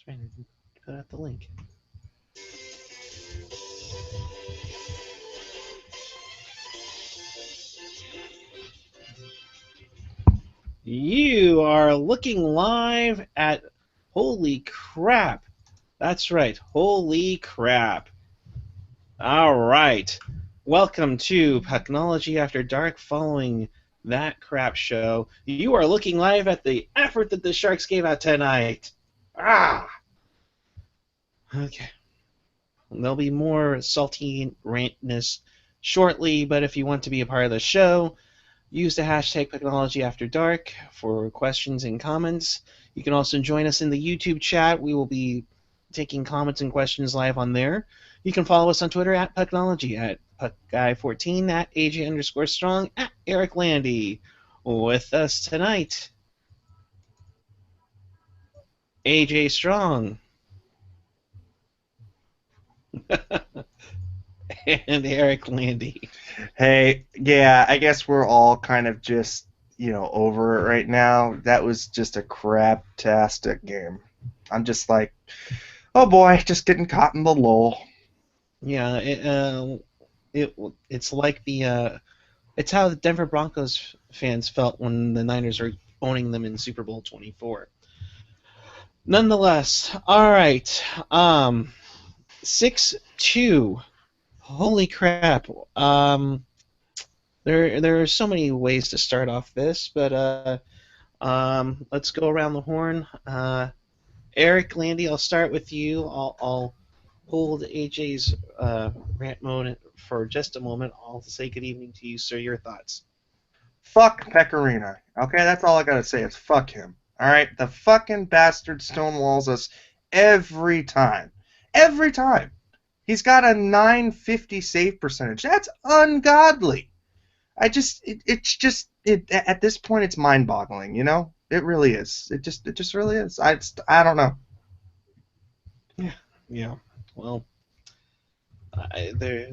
Trying to put out the link. You are looking live at Holy Crap. That's right, Holy Crap. All right. Welcome to Pucknology After Dark. Following that crap show, you are looking live at the effort that the Sharks gave out tonight. Okay. There'll be more salty rantness shortly, but if you want to be a part of the show, use the hashtag Pucknology After Dark for questions and comments. You can also join us in the YouTube chat. We will be taking comments and questions live on there. You can follow us on Twitter at Pucknology, at PuckGuy14, at AJ_Strong, at Eric Landy. With us tonight, AJ Strong. And Eric Landy. Hey, yeah, I guess we're all kind of just, over it right now. That was just a crap-tastic game. I'm just like, oh boy, just getting caught in the lull. Yeah, it's like it's how the Denver Broncos fans felt when the Niners are owning them in Super Bowl 24. Nonetheless, all right, 6-2. Holy crap. There are so many ways to start off this, but let's go around the horn. Eric, Landy, I'll start with you. I'll hold AJ's rant mode for just a moment. I'll say good evening to you, sir. Your thoughts? Fuck Pecorino. Okay, that's all I gotta say is fuck him. Alright? The fucking bastard stonewalls us every time. Every time. He's got a 950 save percentage. That's ungodly. At this point, it's mind-boggling. It really is. It just really is. I don't know. Yeah. Well,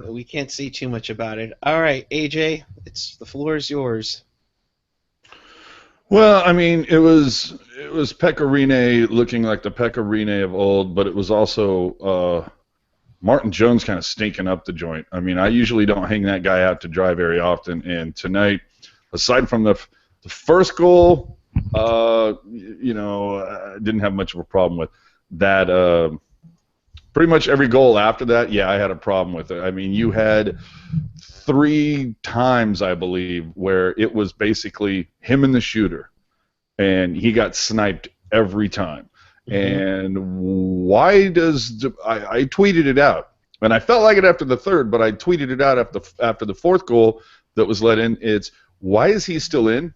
we can't say too much about it. All right, AJ, the floor is yours. Well, I mean, it was Pecorino looking like the Pecorino of old, but it was also Martin Jones kind of stinking up the joint. I mean, I usually don't hang that guy out to dry very often, and tonight, aside from the first goal, I didn't have much of a problem with that. Pretty much every goal after that, yeah, I had a problem with it. I mean, you had 3 times, I believe, where it was basically him and the shooter, and he got sniped every time. And why does I tweeted it out, and I felt like it after the third, but I tweeted it out after the fourth goal that was let in. It's why is he still in?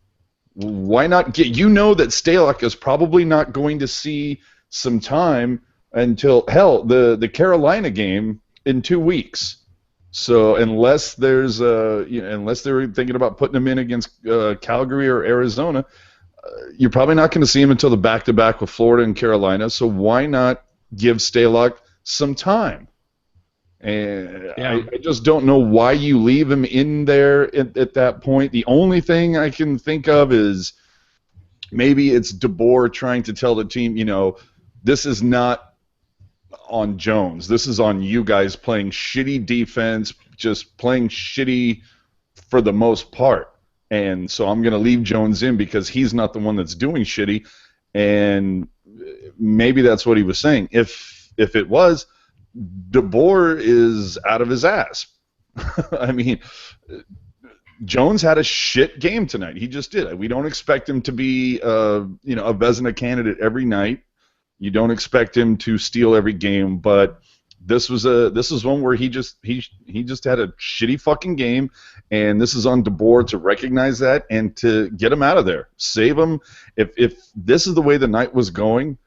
Why not get? That Stalock is probably not going to see some time until the Carolina game in 2 weeks. So unless there's unless they're thinking about putting him in against Calgary or Arizona, you're probably not going to see him until the back-to-back with Florida and Carolina. So why not give Stalock some time? And yeah. I just don't know why you leave him in there at that point. The only thing I can think of is maybe it's DeBoer trying to tell the team, this is not on Jones. This is on you guys playing shitty defense, just playing shitty for the most part. And so I'm going to leave Jones in because he's not the one that's doing shitty. And maybe that's what he was saying. If it was, DeBoer is out of his ass. I mean, Jones had a shit game tonight. He just did. We don't expect him to be a Vezina candidate every night. You don't expect him to steal every game, but this was one where he just had a shitty fucking game, and this is on DeBoer to recognize that and to get him out of there, save him. If this is the way the night was going,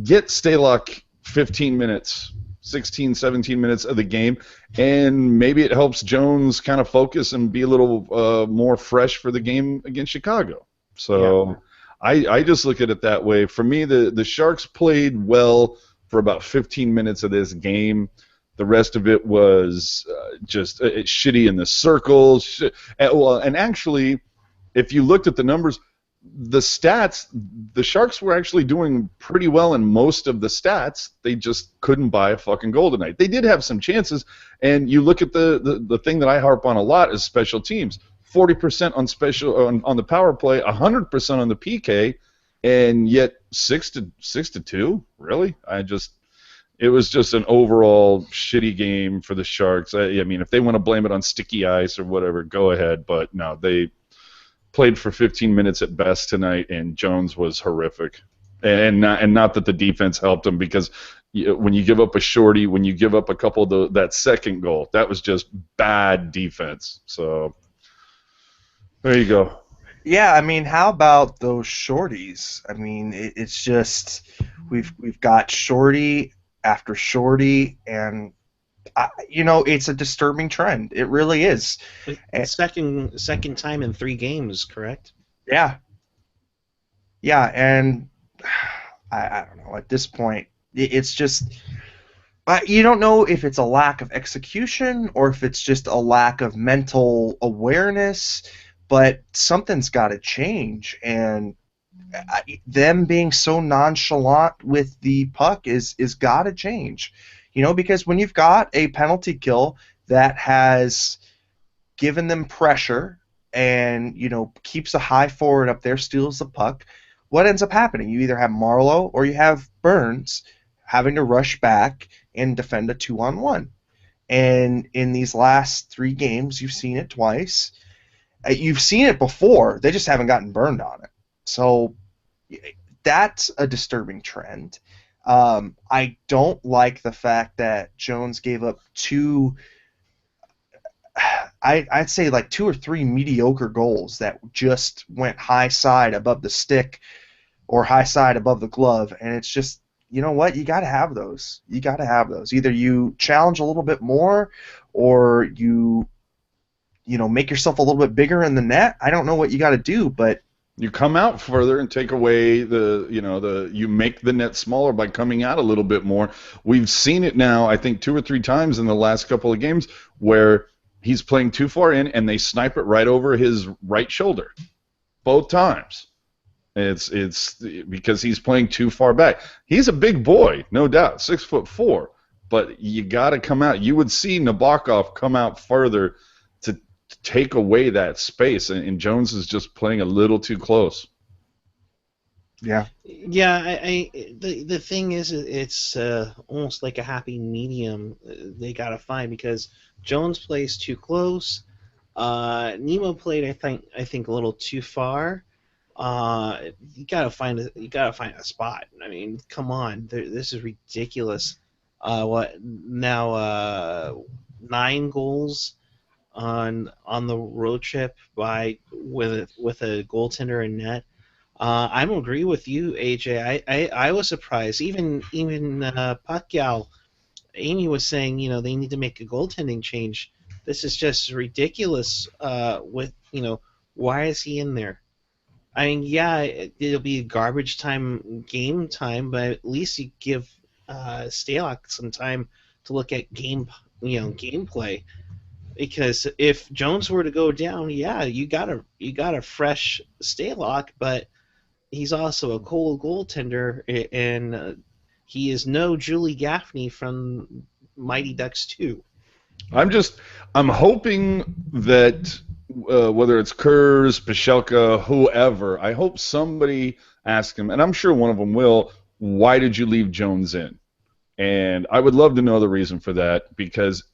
get Stalock 15 minutes, 16, 17 minutes of the game, and maybe it helps Jones kind of focus and be a little more fresh for the game against Chicago. So. Yeah. I just look at it that way. For me, the Sharks played well for about 15 minutes of this game. The rest of it was just shitty in the circles. And actually, if you looked at the numbers, the stats, the Sharks were actually doing pretty well in most of the stats. They just couldn't buy a fucking goal tonight. They did have some chances, and you look at the thing that I harp on a lot is special teams. 40% on the power play, 100% on the PK, and yet 6-2. Really, it was just an overall shitty game for the Sharks. I mean, if they want to blame it on sticky ice or whatever, go ahead. But no, they played for 15 minutes at best tonight, and Jones was horrific. And not that the defense helped him, because when you give up a shorty, when you give up a couple of that second goal, that was just bad defense. So there you go. Yeah, I mean, how about those shorties? I mean, it's just we've got shorty after shorty, and it's a disturbing trend. It really is. Second time in 3 games, correct? Yeah, yeah, and I don't know. At this point, it's just you don't know if it's a lack of execution or if it's just a lack of mental awareness, but something's got to change. And them being so nonchalant with the puck is got to change. Because when you've got a penalty kill that has given them pressure and, keeps a high forward up there, steals the puck, what ends up happening? You either have Marlowe or you have Burns having to rush back and defend a 2-on-1. And in these last 3 games, you've seen it twice. You've seen it before. They just haven't gotten burned on it. So that's a disturbing trend. I don't like the fact that Jones gave up I'd say like 2 or 3 mediocre goals that just went high side above the stick or high side above the glove, and it's just, you know what, you got to have those. You got to have those. Either you challenge a little bit more, or you make yourself a little bit bigger in the net. I don't know what you got to do, but you come out further and take away you make the net smaller by coming out a little bit more. We've seen it now, I think 2 or 3 times in the last couple of games where he's playing too far in and they snipe it right over his right shoulder. Both times. It's because he's playing too far back. He's a big boy, no doubt, 6'4", but you got to come out. You would see Nabokov come out further to take away that space, and Jones is just playing a little too close. Yeah. Yeah, the thing is, it's almost like a happy medium they gotta find, because Jones plays too close. Nemo played, I think a little too far. You gotta find a spot. I mean, come on, this is ridiculous. What now? 9 goals on the road trip with a goaltender in net. I don't agree with you, AJ. I was surprised. Even Puck Gal, Amy was saying, they need to make a goaltending change. This is just ridiculous. Why is he in there? I mean, yeah, it'll be garbage game time, but at least you give Stalock some time to look at gameplay. Because if Jones were to go down, yeah, you got a fresh Stalock, but he's also a cold goaltender, and he is no Julie Gaffney from Mighty Ducks 2. I'm hoping that whether it's Kurz, Pashelka, whoever, I hope somebody asks him, and I'm sure one of them will, why did you leave Jones in? And I would love to know the reason for that, because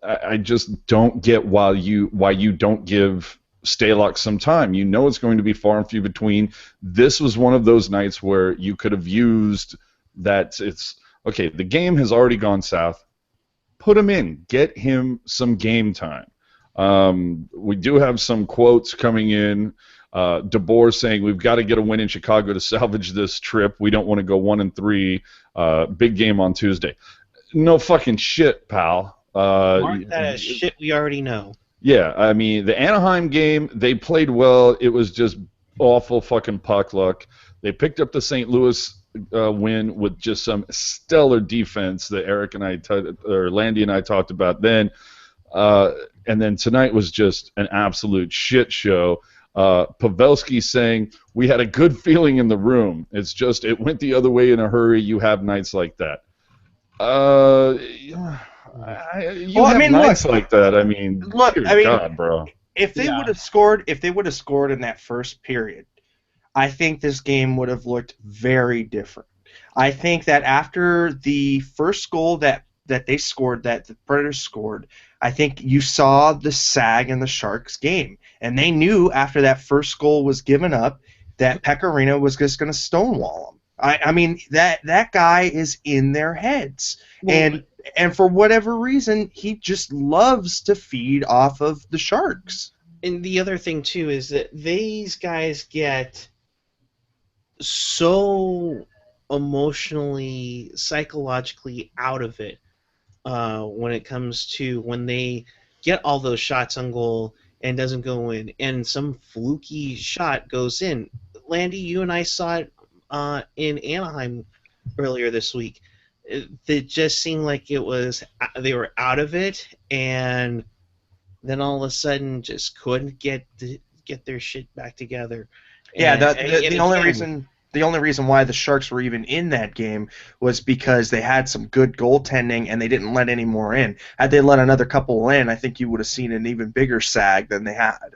I just don't get why you don't give Stalock some time. You know it's going to be far and few between. This was one of those nights where you could have used that. It's okay. The game has already gone south. Put him in. Get him some game time. We do have some quotes coming in. DeBoer saying we've got to get a win in Chicago to salvage this trip. We don't want to go 1-3. Big game on Tuesday. No fucking shit, pal. Mark that as shit we already know. Yeah, I mean, the Anaheim game, they played well. It was just awful fucking puck luck. They picked up the St. Louis win with just some stellar defense that Eric and Landy and I talked about then. And then tonight was just an absolute shit show. Pavelski saying, we had a good feeling in the room. It's just it went the other way in a hurry. You have nights like that. You have nights like that. I mean, dear God, bro. If they would have scored, in that first period, I think this game would have looked very different. I think that after the first goal that they scored, that the Predators scored, I think you saw the sag in the Sharks game, and they knew after that first goal was given up that Pecorino was just going to stonewall them. I mean that guy is in their heads, and for whatever reason, he just loves to feed off of the Sharks. And the other thing too is that these guys get so emotionally, psychologically out of it when it comes to when they get all those shots on goal and doesn't go in, and some fluky shot goes in. Landy, you and I saw it in Anaheim earlier this week. It just seemed like they were out of it, and then all of a sudden just couldn't get their shit back together. Yeah, the only reason why the Sharks were even in that game was because they had some good goaltending and they didn't let any more in. Had they let another couple in, I think you would have seen an even bigger sag than they had.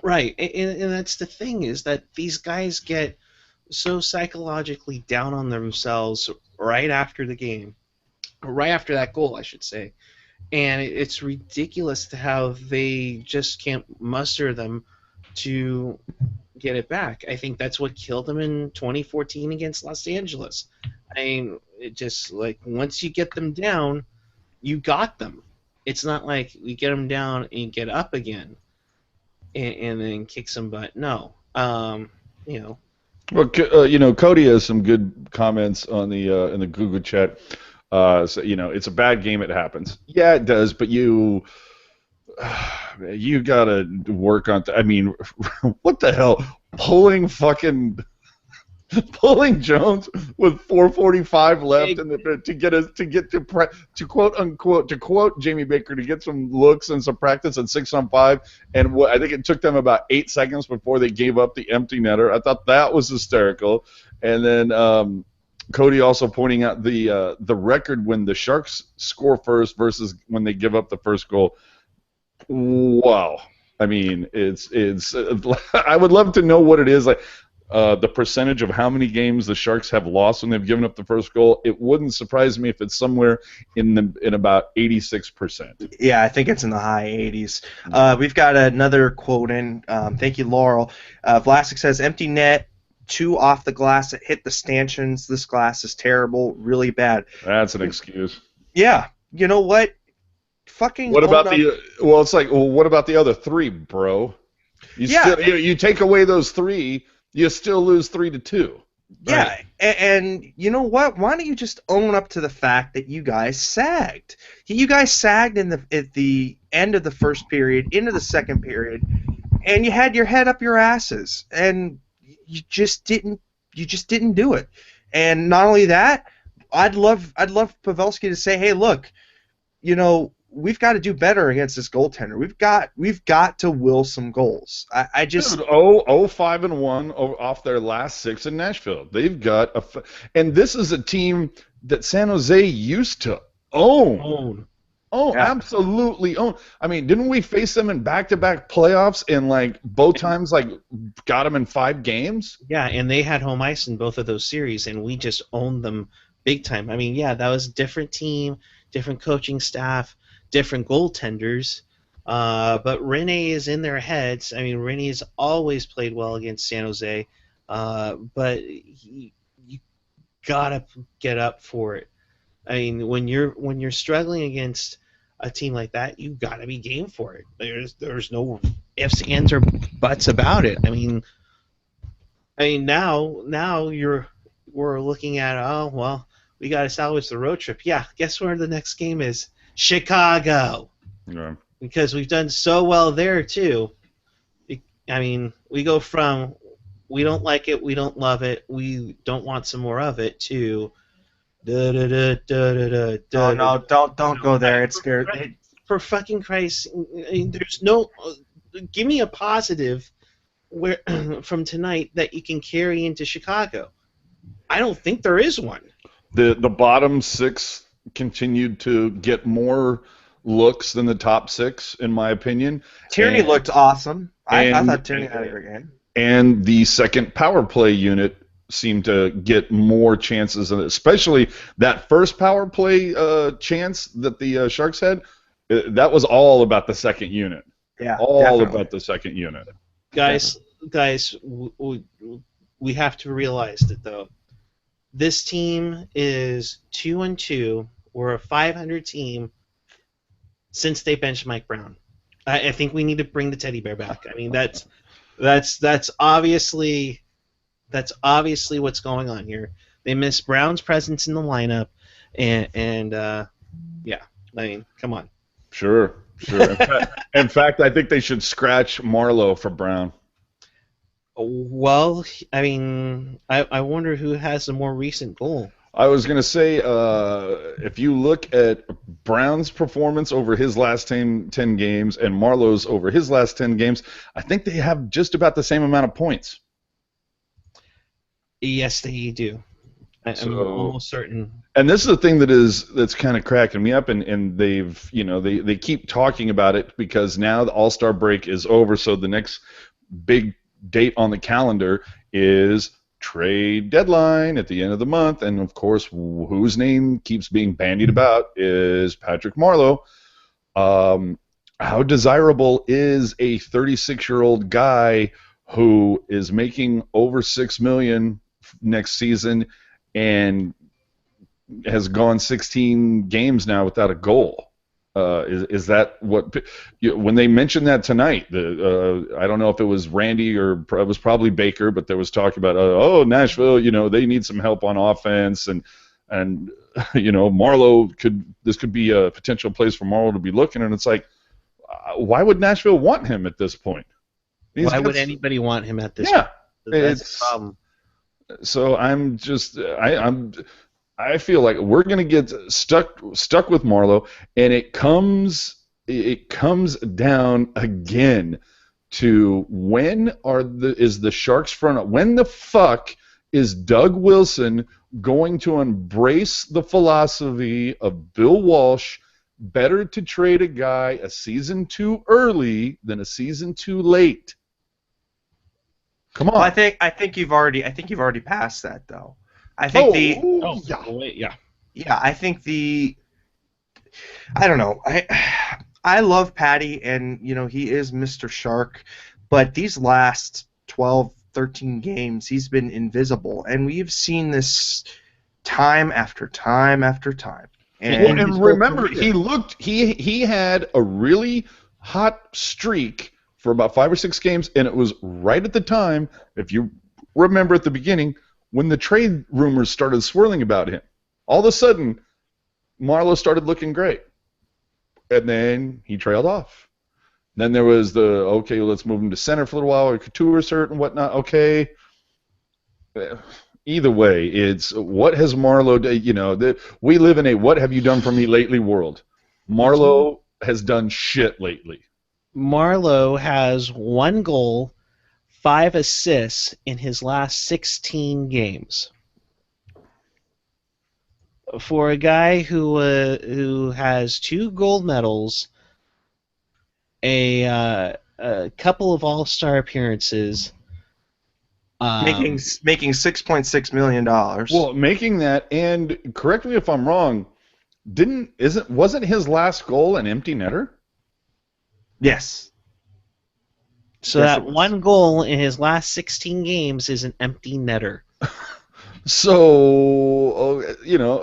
Right, and that's the thing, is that these guys get so psychologically down on themselves right after the game, right after that goal, I should say. And it's ridiculous to how they just can't muster them to get it back. I think that's what killed them in 2014 against Los Angeles. I mean, it just, like, once you get them down, you got them. It's not like you get them down and get up again and then kick some butt. No. You know. Well, Cody has some good comments on the in the Google chat. So, it's a bad game. It happens. Yeah, it does. But you gotta work on. I mean, what the hell? Pulling Jones with 4:45 left to quote unquote, to quote Jamie Baker, to get some looks and some practice at 6-on-5, and I think it took them about 8 seconds before they gave up the empty netter. I thought that was hysterical. And then Cody also pointing out the record when the Sharks score first versus when they give up the first goal. Wow. I mean, it's I would love to know what it is, like the percentage of how many games the Sharks have lost when they've given up the first goal. It wouldn't surprise me if it's somewhere in about 86%. Yeah, I think it's in the high 80s. We've got another quote in. Thank you, Laurel. Vlasic says, "Empty net, 2 off the glass that hit the stanchions. This glass is terrible, really bad." That's an excuse. Yeah, you know what? What about what about the other 3, bro? You take away those 3, you still lose 3-2. Yeah, right? and you know what? Why don't you just own up to the fact that you guys sagged? You guys sagged at the end of the first period, into the second period, and you had your head up your asses, and you just didn't do it. And not only that, I'd love Pavelski to say, "Hey, look, we've got to do better against this goaltender. We've got to will some goals." I just 5-1 off their last 6 in Nashville. They've got and this is a team that San Jose used to own. Oh, yeah. Absolutely own. I mean, didn't we face them in back-to-back playoffs and both times got them in 5 games? Yeah, and they had home ice in both of those series, and we just owned them big time. I mean, yeah, that was a different team, different coaching staff, different goaltenders, but Rene is in their heads. I mean, Rene has always played well against San Jose, but you gotta get up for it. I mean, when you're struggling against a team like that, you gotta be game for it. There's no ifs, ands, or buts about it. I mean, now we're looking at, we gotta salvage the road trip. Yeah, guess where the next game is? Chicago. Yeah. Because we've done so well there too. I mean, we go from we don't like it, we don't love it, we don't want some more of it to no, don't go there. It's scary. For fucking Christ, there's no. Give me a positive where from tonight that you can carry into Chicago? I don't think there is one. The bottom six continued to get more looks than the top six, in my opinion. Tierney looked awesome. I thought Tierney had a great game. And the second power play unit seemed to get more chances, and especially that first power play chance that the Sharks had. That was all about the second unit. Yeah, all definitely. about the second unit. Guys, we have to realize that though. This team is 2-2. We're a 500 team since they benched Mike Brown. I think we need to bring the teddy bear back. I mean, that's obviously what's going on here. They miss Brown's presence in the lineup, and yeah, I mean, come on. Sure. In fact, I think they should scratch Marlowe for Brown. Well, I mean, I wonder who has a more recent goal. I was going to say, if you look at Brown's performance over his last 10 games and Marlowe's over his last 10 games, I think they have just about the same amount of points. Yes, they do. I'm almost certain. And this is the thing that's kind of cracking me up, and they've, they keep talking about it because now the All-Star break is over, so the next big date on the calendar is trade deadline at the end of the month, and of course, whose name keeps being bandied about is Patrick Marleau. How desirable is a 36-year-old guy who is making over $6 million next season and has gone 16 games now without a goal? Is that what when they mentioned that tonight? I don't know if it was Randy or it was probably Baker, but there was talk about Nashville. They need some help on offense, and Marleau could be a potential place for Marleau to be looking, and it's like, why would Nashville want him at this point? Why would anybody want him at this? Yeah, point? That's the problem. So I feel like we're going to get stuck with Marleau, and it comes down again to when is the Sharks front? When the fuck is Doug Wilson going to embrace the philosophy of Bill Walsh? Better to trade a guy a season too early than a season too late. Come on. Well, I think you've already passed that though. I think I think I don't know. I love Patty, and he is Mr. Shark, but these last 12, 13 games he's been invisible, and we've seen this time after time after time. And remember, he had a really hot streak for about 5 or 6 games, and it was right at the time, if you remember at the beginning, when the trade rumors started swirling about him. All of a sudden, Marleau started looking great. And then he trailed off. Then there was let's move him to center for a little while, or Couture's hurt and whatnot. Okay. Either way, it's what has Marleau done? We live in a what have you done for me lately world. Marleau has done shit lately. Marleau has 1 goal, 5 assists in his last 16 games. For a guy who has 2 gold medals, a couple of All-Star appearances, making $6.6 million. Well, making that, and correct me if I'm wrong, wasn't his last goal an empty netter? Yes. So that 1 goal in his last 16 games is an empty netter. So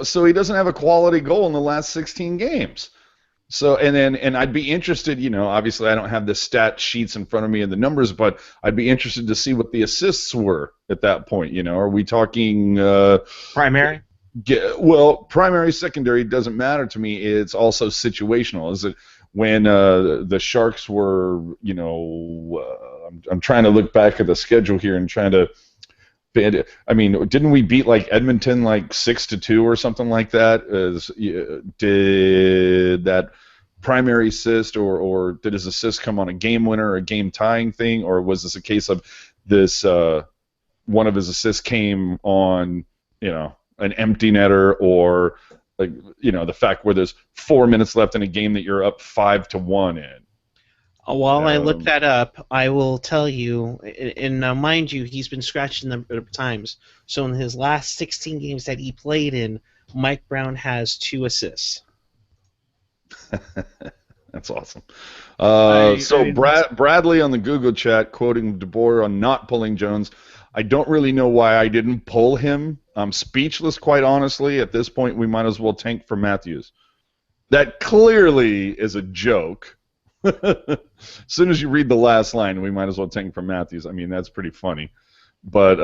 so he doesn't have a quality goal in the last 16 games. So and I'd be interested, obviously I don't have the stat sheets in front of me and the numbers, but I'd be interested to see what the assists were at that point. Are we talking primary? Primary, secondary doesn't matter to me. It's also situational. Is it when the Sharks were, I'm trying to look back at the schedule here and trying to. I mean, didn't we beat like 6-2 or something like that? Did that primary assist, or did his assist come on a game winner or a game tying thing, or was this a case of this one of his assists came on an empty netter, or like the fact where there's 4 minutes left in a game that you're up 5-1 in. While I look that up, I will tell you, and now mind you, he's been scratched a number of times. So in his last 16 games that he played in, Mike Brown has 2 assists. That's awesome. Bradley on the Google chat quoting DeBoer on not pulling Jones. I don't really know why I didn't pull him. I'm speechless, quite honestly. At this point, we might as well tank for Matthews. That clearly is a joke. As soon as you read the last line, we might as well tank for Matthews. I mean, that's pretty funny. But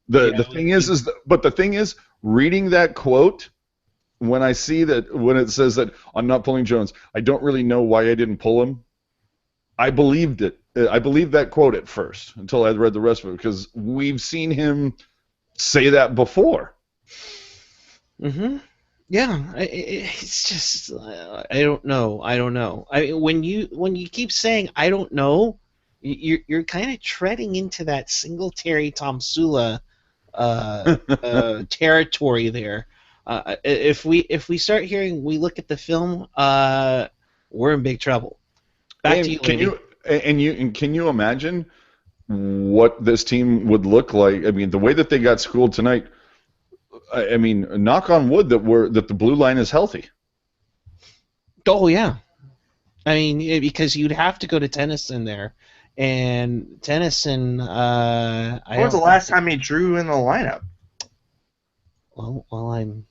the thing is, reading that quote, when I see that, when it says that I'm not pulling Jones, I don't really know why I didn't pull him. I believed it. I believed that quote at first until I read the rest of it, because we've seen him say that before. Mm-hmm. Yeah, it's just I don't know. When you keep saying I don't know, you're kind of treading into that Singletary Tomsula territory there. If we start hearing we look at the film, we're in big trouble. Back to you, Lady. Can you imagine what this team would look like? I mean, the way that they got schooled tonight. I mean, knock on wood that the blue line is healthy. Oh yeah, I mean because you'd have to go to Tennyson there, and Tennyson. When was the last time he drew in the lineup? Well, while I'm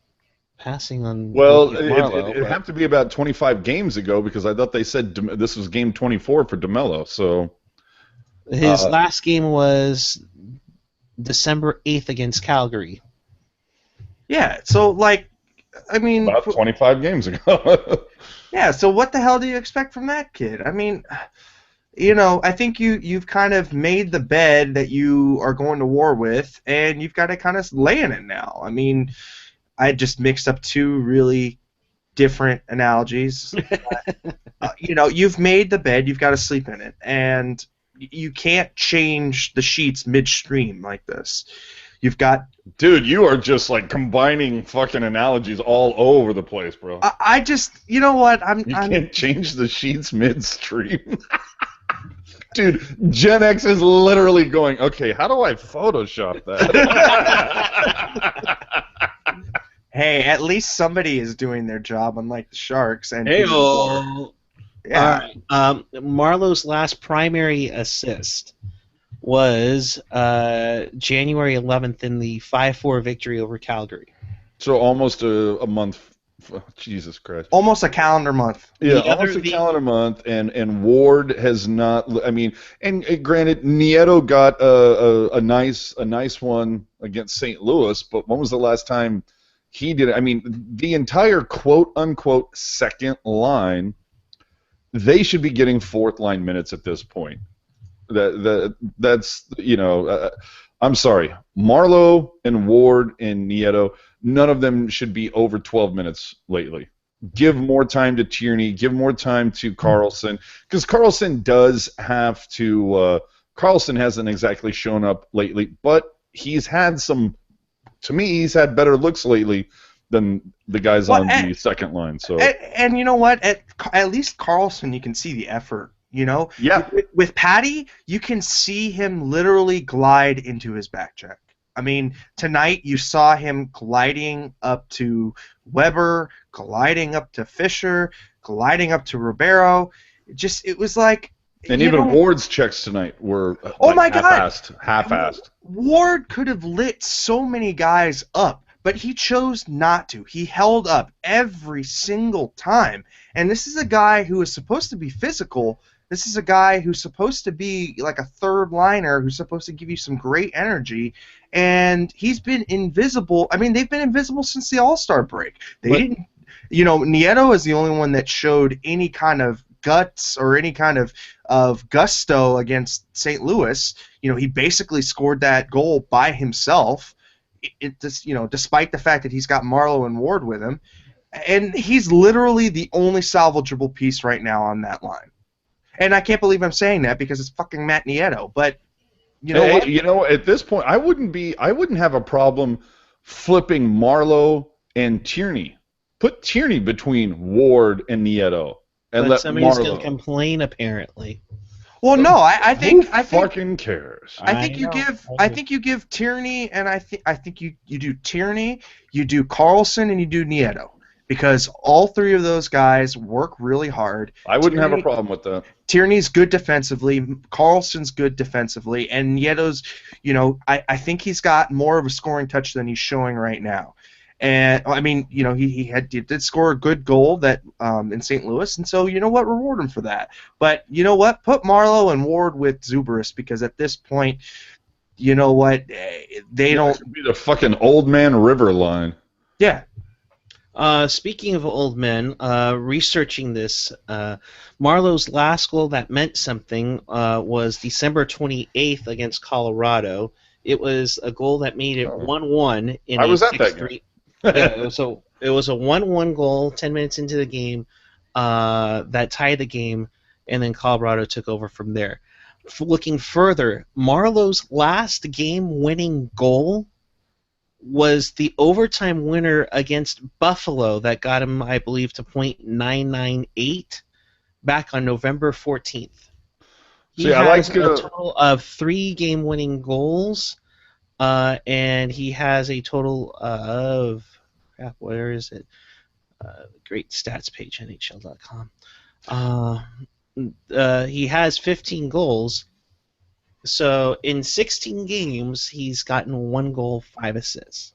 passing on. Well, it'd have to be about 25 games ago, because I thought they said this was game 24 for DeMello. So his last game was December 8th against Calgary. Yeah, so I mean, about 25 games ago. Yeah, so what the hell do you expect from that kid? I mean, I think you've kind of made the bed that you are going to war with, and you've got to kind of lay in it now. I mean, I just mixed up 2 really different analogies. You've made the bed, you've got to sleep in it, and you can't change the sheets midstream like this. You've got... Dude, you are just combining fucking analogies all over the place, bro. I just, you know what? You can't change the sheets midstream. Dude, Gen X is literally going, okay, how do I Photoshop that? Hey, at least somebody is doing their job, unlike the Sharks. And yeah. All right. Marlowe's last primary assist was January 11th in the 5-4 victory over Calgary. So almost a month. Jesus Christ. Almost a calendar month. Yeah, almost a calendar month, and Ward has not. I mean, and granted, Nieto got a nice one against St. Louis, but when was the last time he did it? I mean, the entire quote unquote second line, they should be getting 4th line minutes at this point. That's I'm sorry, Marlowe and Ward and Nieto, none of them should be over 12 minutes lately. Give more time to Tierney, give more time to Carlson, because Carlson does have to. Carlson hasn't exactly shown up lately, but he's had he's had better looks lately than the guys on the second line. So and you know what? At least Carlson, you can see the effort. Yeah. With Patty, you can see him literally glide into his back check. I mean, tonight you saw him gliding up to Weber, gliding up to Fisher, gliding up to Ribeiro. It was like... And even Ward's checks tonight were half-assed. Ward could have lit so many guys up, but he chose not to. He held up every single time. And this is a guy who is supposed to be physical. This is a guy who's supposed to be like a third liner who's supposed to give you some great energy, and he's been invisible. I mean, they've been invisible since the All-Star break. Nieto is the only one that showed any kind of guts or any kind of gusto against St. Louis. He basically scored that goal by himself. Despite the fact that he's got Marlowe and Ward with him. And he's literally the only salvageable piece right now on that line. And I can't believe I'm saying that because it's fucking Matt Nieto. But you know what? At this point, I wouldn't have a problem flipping Marlowe and Tierney. Put Tierney between Ward and Nieto, and But let somebody's going Marlowe. to complain, apparently. Well, no, I think fucking cares? I think you give Tierney, and I think you do Tierney, you do Carlson, and you do Nieto, because all three of those guys work really hard. I wouldn't have a problem with that. Tierney's good defensively, Carlson's good defensively, and Nieto's, I think he's got more of a scoring touch than he's showing right now. And I mean, he did score a good goal that in St. Louis, and so you know what, reward him for that. But you know what, put Marlowe and Ward with Zuberis, because at this point, you know what, they don't. It should be the fucking old man river line. Yeah. Speaking of old men, researching this, Marlowe's last goal that meant something was December 28th against Colorado. It was a goal that made it 1-1 in I a was at that 6-3. Yeah, it was a 1-1 goal 10 minutes into the game that tied the game, and then Colorado took over from there. Looking further, Marlowe's last game-winning goal was the overtime winner against Buffalo that got him, I believe, to .998 back on November 14th. He has a total of 3 game-winning goals, and he has a total of, where is it? Great stats page, NHL.com. He has 15 goals. So in 16 games, he's gotten 1 goal, 5 assists.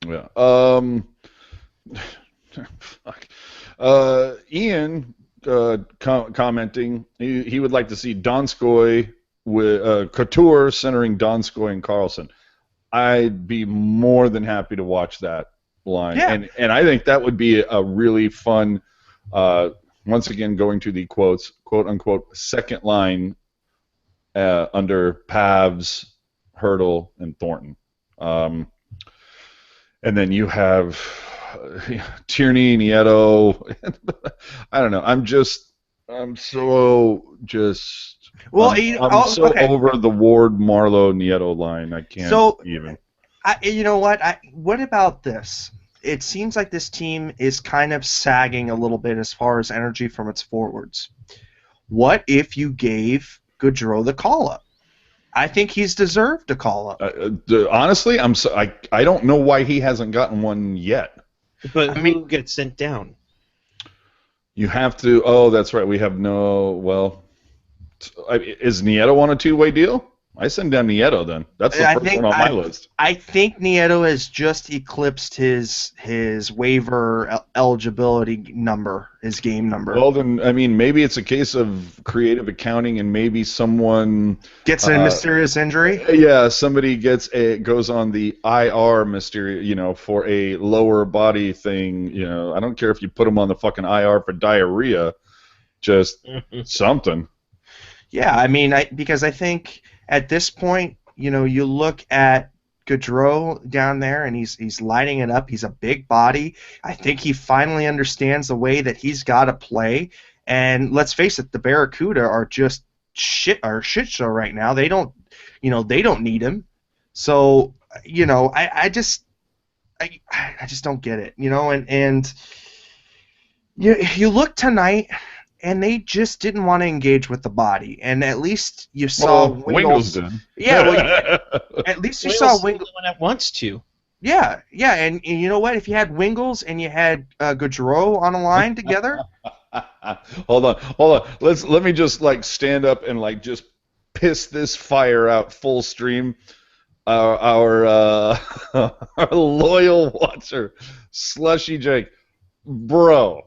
Yeah. Fuck. Ian commenting, he would like to see Donskoy with Couture centering Donskoy and Carlson. I'd be more than happy to watch that line. Yeah. And I think that would be a really fun, once again going to the quotes, quote unquote, second line under Pavs, Hurdle, and Thornton. And then you have Tierney, Nieto. I don't know. I'm so over the Ward, Marlowe, Nieto line. I can't even. You know what? What about this? It seems like this team is kind of sagging a little bit as far as energy from its forwards. What if you gave Gaudreau the call-up? I think he's deserved a call-up. Honestly, I don't know why he hasn't gotten one yet. But who gets sent down? You have to. Oh, that's right. We have no. Well, is Nieto on a 2-way deal? I send down Nieto then. That's the first one on my list. I think Nieto has just eclipsed his waiver eligibility number, his game number. Well, then, I mean, maybe it's a case of creative accounting, and maybe someone gets a mysterious injury. Yeah, somebody goes on the IR mysterious, for a lower body thing. I don't care if you put them on the fucking IR for diarrhea, just something. Yeah, I mean, because I think at this point, you look at Gaudreau down there, and he's lighting it up. He's a big body. I think he finally understands the way that he's got to play. And let's face it, the Barracuda are just shit show right now. They don't need him. So I just don't get it. And you look tonight. And they just didn't want to engage with the body. And at least you saw Wingles did. Yeah, at least you saw Wingles. The one that wants to. Yeah, and you know what? If you had Wingles and you had Gaudreau on a line together. Hold on. Let me just stand up and just piss this fire out full stream. Our loyal watcher, Slushy Jake, bro.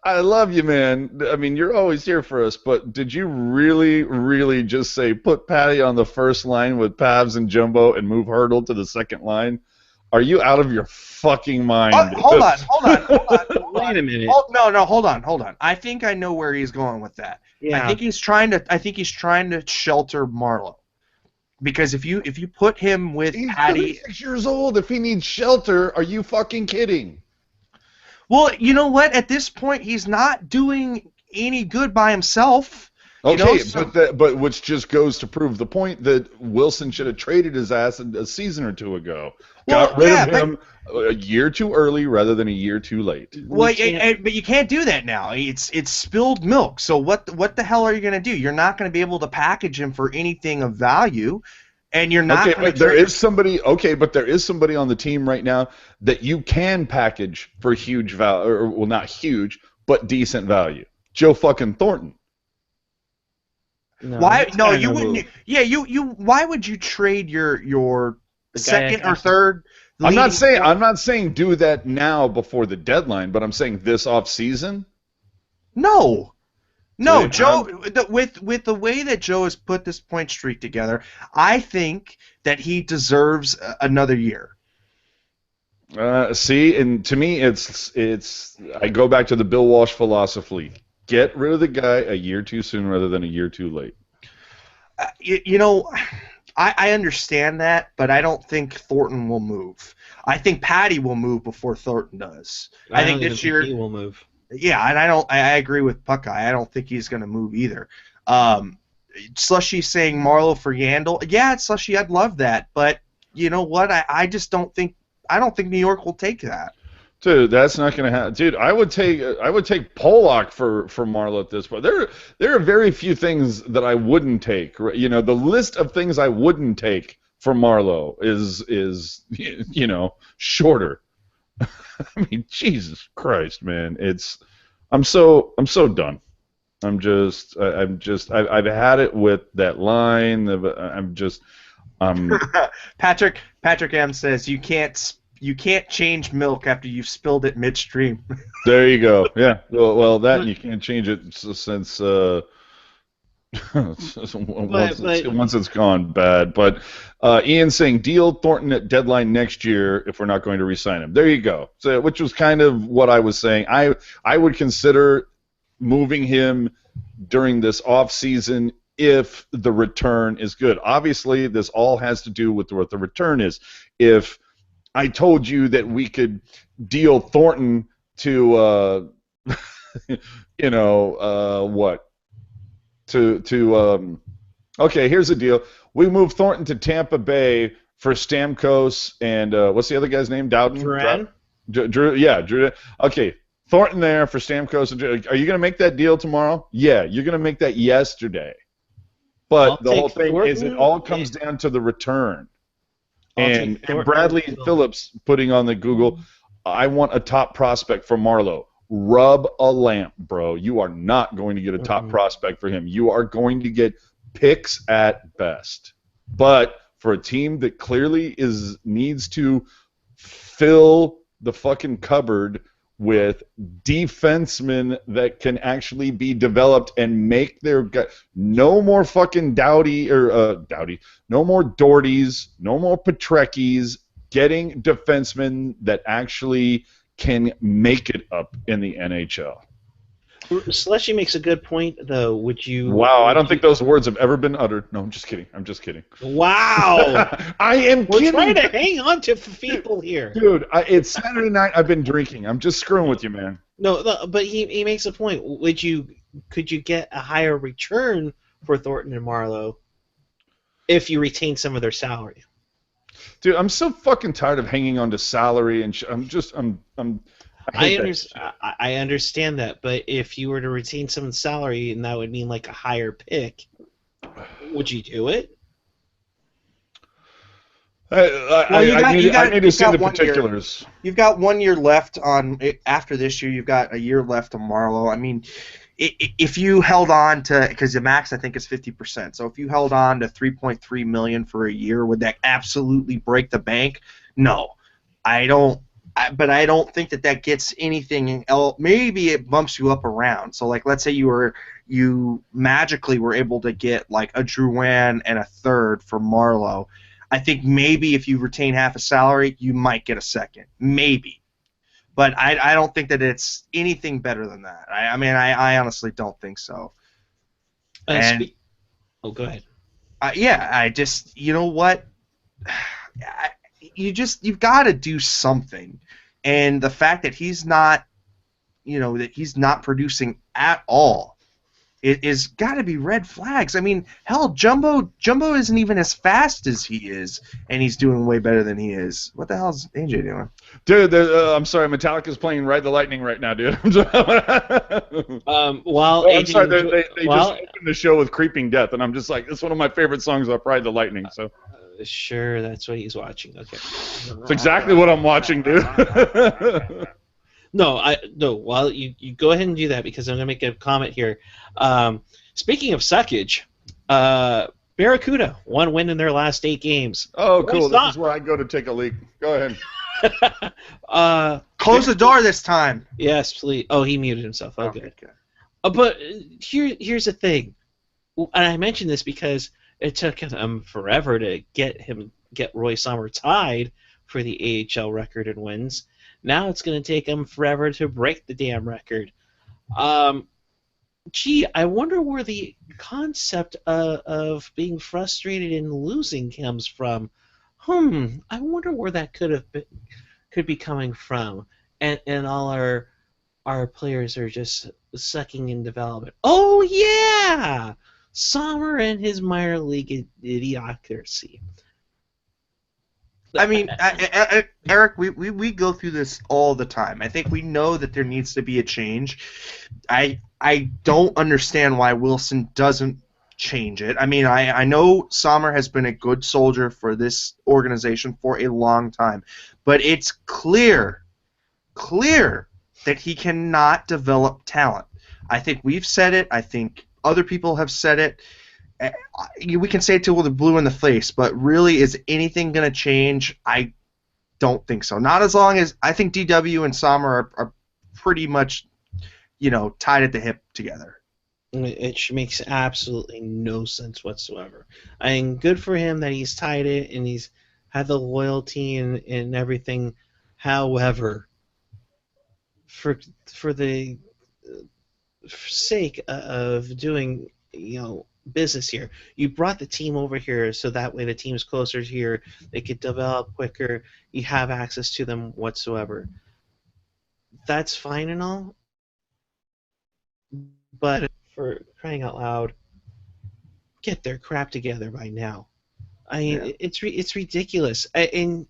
I love you, man. I mean, you're always here for us, but did you really, really just say put Patty on the first line with Pavs and Jumbo and move Hurdle to the second line? Are you out of your fucking mind? Hold on. Wait a minute. No, hold on. I think I know where he's going with that. Yeah. I think he's trying to shelter Marlowe. Because if you put him with He's Patty, 36 years old. If he needs shelter, are you fucking kidding? Well, you know what? At this point, he's not doing any good by himself. Okay, So but which just goes to prove the point that Wilson should have traded his ass a season or two ago. well, Got rid of yeah, but him a year too early rather than a year too late. We can't. but you can't do that now. It's spilled milk. So what the hell are you going to do? You're not going to be able to package him for anything of value, and you're not Okay, going but to there is somebody. Okay, but there is somebody on the team right now that you can package for huge value, or well, not huge, but decent value. Joe fucking Thornton. No, Why? he's No, gotta you go wouldn't. move. Yeah, you. Why would you trade your The guy second or has- third? I'm not leading saying scorer? I'm not saying do that now before the deadline, but I'm saying this off season. No. No, See, Joe. With the way that Joe has put this point streak together, I think that he deserves another year. See, and to me, it's. I go back to the Bill Walsh philosophy: get rid of the guy a year too soon rather than a year too late. You know, I understand that, but I don't think Thornton will move. I think Patty will move before Thornton does. I think don't even this year. he will move. Yeah, and I agree with Puckeye. I don't think he's going to move either. Slushy saying Marlowe for Yandel. Yeah, Slushy, I'd love that, but you know what? I just don't think New York will take that. Dude, that's not going to happen. Dude, I would take Pollock for Marlowe at this point. There are very few things that I wouldn't take. You know, the list of things I wouldn't take for Marlowe is shorter. I mean, Jesus Christ, man. I'm so done. I've had it with that line. Patrick M says you can't change milk after you've spilled it midstream. There you go. Yeah. Well, that you can't change it since once it's gone bad. But Ian saying deal Thornton at deadline next year if we're not going to re-sign him. There you go. So, which was kind of what I was saying. I would consider moving him during this off season if the return is good. Obviously, this all has to do with what the return is. If I told you that we could deal Thornton to what? Okay, here's the deal. We move Thornton to Tampa Bay for Stamkos and what's the other guy's name? Dowden? Drew? Yeah, Drew. Okay, Thornton there for Stamkos. And are you going to make that deal tomorrow? Yeah, you're going to make that yesterday. But the whole thing is it all comes down to the return. And Bradley Phillips putting on the Google, I want a top prospect for Marlowe. Rub a lamp, bro. You are not going to get a top prospect for him. You are going to get picks at best. But for a team that clearly needs to fill the fucking cupboard with defensemen that can actually be developed and make their no more fucking Doughty, no more Dohertys, no more Petreckis, getting defensemen that actually can make it up in the NHL. Slushy makes a good point, though. Wow, I don't think those words have ever been uttered. No, I'm just kidding. Wow. I am We're kidding. trying to hang on to people here. Dude, it's Saturday night. I've been drinking. I'm just screwing with you, man. No, but he makes a point. Could you get a higher return for Thornton and Marlowe if you retain some of their salary? Dude, I'm so fucking tired of hanging on to salary, and I understand that, but if you were to retain some of the salary, and that would mean like a higher pick, would you do it? I need to see the particulars. You've got 1 year left after this year. You've got a year left on Marlowe. I mean, if you held on to, because the max I think is 50%. So if you held on to $3.3 million for a year, would that absolutely break the bank? No, I don't. But I don't think that gets anything else. Maybe it bumps you up around. So like, let's say you magically were able to get like a Drouin and a third for Marlowe. I think maybe if you retain half a salary, you might get a second. Maybe. But I don't think that it's anything better than that. I honestly don't think so. Go ahead. I just, you know what? You've got to do something. And the fact that he's not that he's not producing at all, it is got to be red flags. I mean, hell, Jumbo isn't even as fast as he is, and he's doing way better than he is. What the hell is AJ doing? Dude, I'm sorry, Metallica's playing Ride the Lightning right now, dude. While I'm sorry, they just while opened the show with Creeping Death, and I'm just like, it's one of my favorite songs off Ride the Lightning. So sure, that's what he's watching. Okay. it's exactly what I'm watching, dude. No. While you go ahead and do that, because I'm gonna make a comment here. Speaking of suckage, Barracuda 1 win in their last 8 games. Oh, cool. This is where I go to take a leak. Go ahead. Close the door this time. Yes, please. Oh, he muted himself. Oh, Okay, good. good. But here's the thing, and I mentioned this because it took him forever to get Roy Sommer tied for the AHL record in wins. Now it's going to take him forever to break the damn record. Gee, I wonder where the concept of being frustrated and losing comes from. I wonder where that could be coming from, and all our players are just sucking in development. Oh yeah, Sommer and his minor league idiocracy. I mean, Eric, we go through this all the time. I think we know that there needs to be a change. I don't understand why Wilson doesn't change it. I mean, I know Sommer has been a good soldier for this organization for a long time, but it's clear that he cannot develop talent. I think we've said it. I think other people have said it. We can say it till we're blue in the face, but really, is anything going to change? I don't think so. Not as long as I think DW and Sommer are pretty much, tied at the hip together. It makes absolutely no sense whatsoever. I mean, good for him that he's tied it and he's had the loyalty and everything. However, for the sake of doing business here, you brought the team over here so that way the team's closer here, they could develop quicker, you have access to them whatsoever. That's fine and all, but for crying out loud, get their crap together by now. I mean, it's ridiculous. In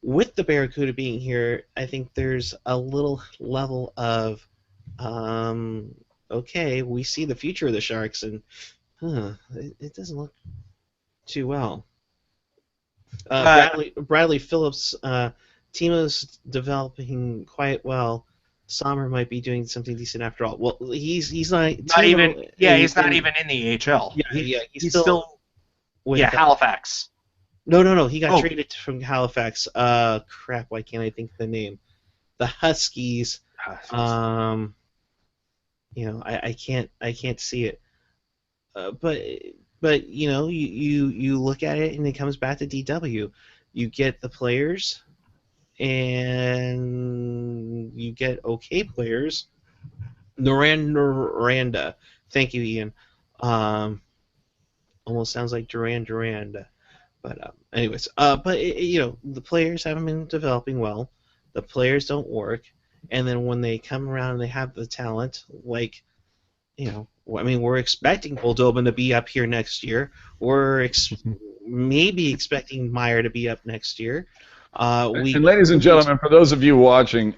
with the Barracuda being here, I think there's a little level of okay, we see the future of the Sharks, and it doesn't look too well. Bradley Phillips, Timo's developing quite well. Sommer might be doing something decent after all. Well, he's not even. Yeah, he's not even in the AHL. Yeah, he's still with, Halifax. No. He got traded from Halifax. Crap. Why can't I think of the name? The Huskies. I can't see it. But you look at it and it comes back to DW. You get the players, and you get okay players. Noranda. Thank you, Ian. Almost sounds like Durand. But anyways, the players haven't been developing well. The players don't work, and then when they come around and they have the talent, we're expecting Goldobin to be up here next year. We're maybe expecting Meyer to be up next year. And ladies and gentlemen, for those of you watching,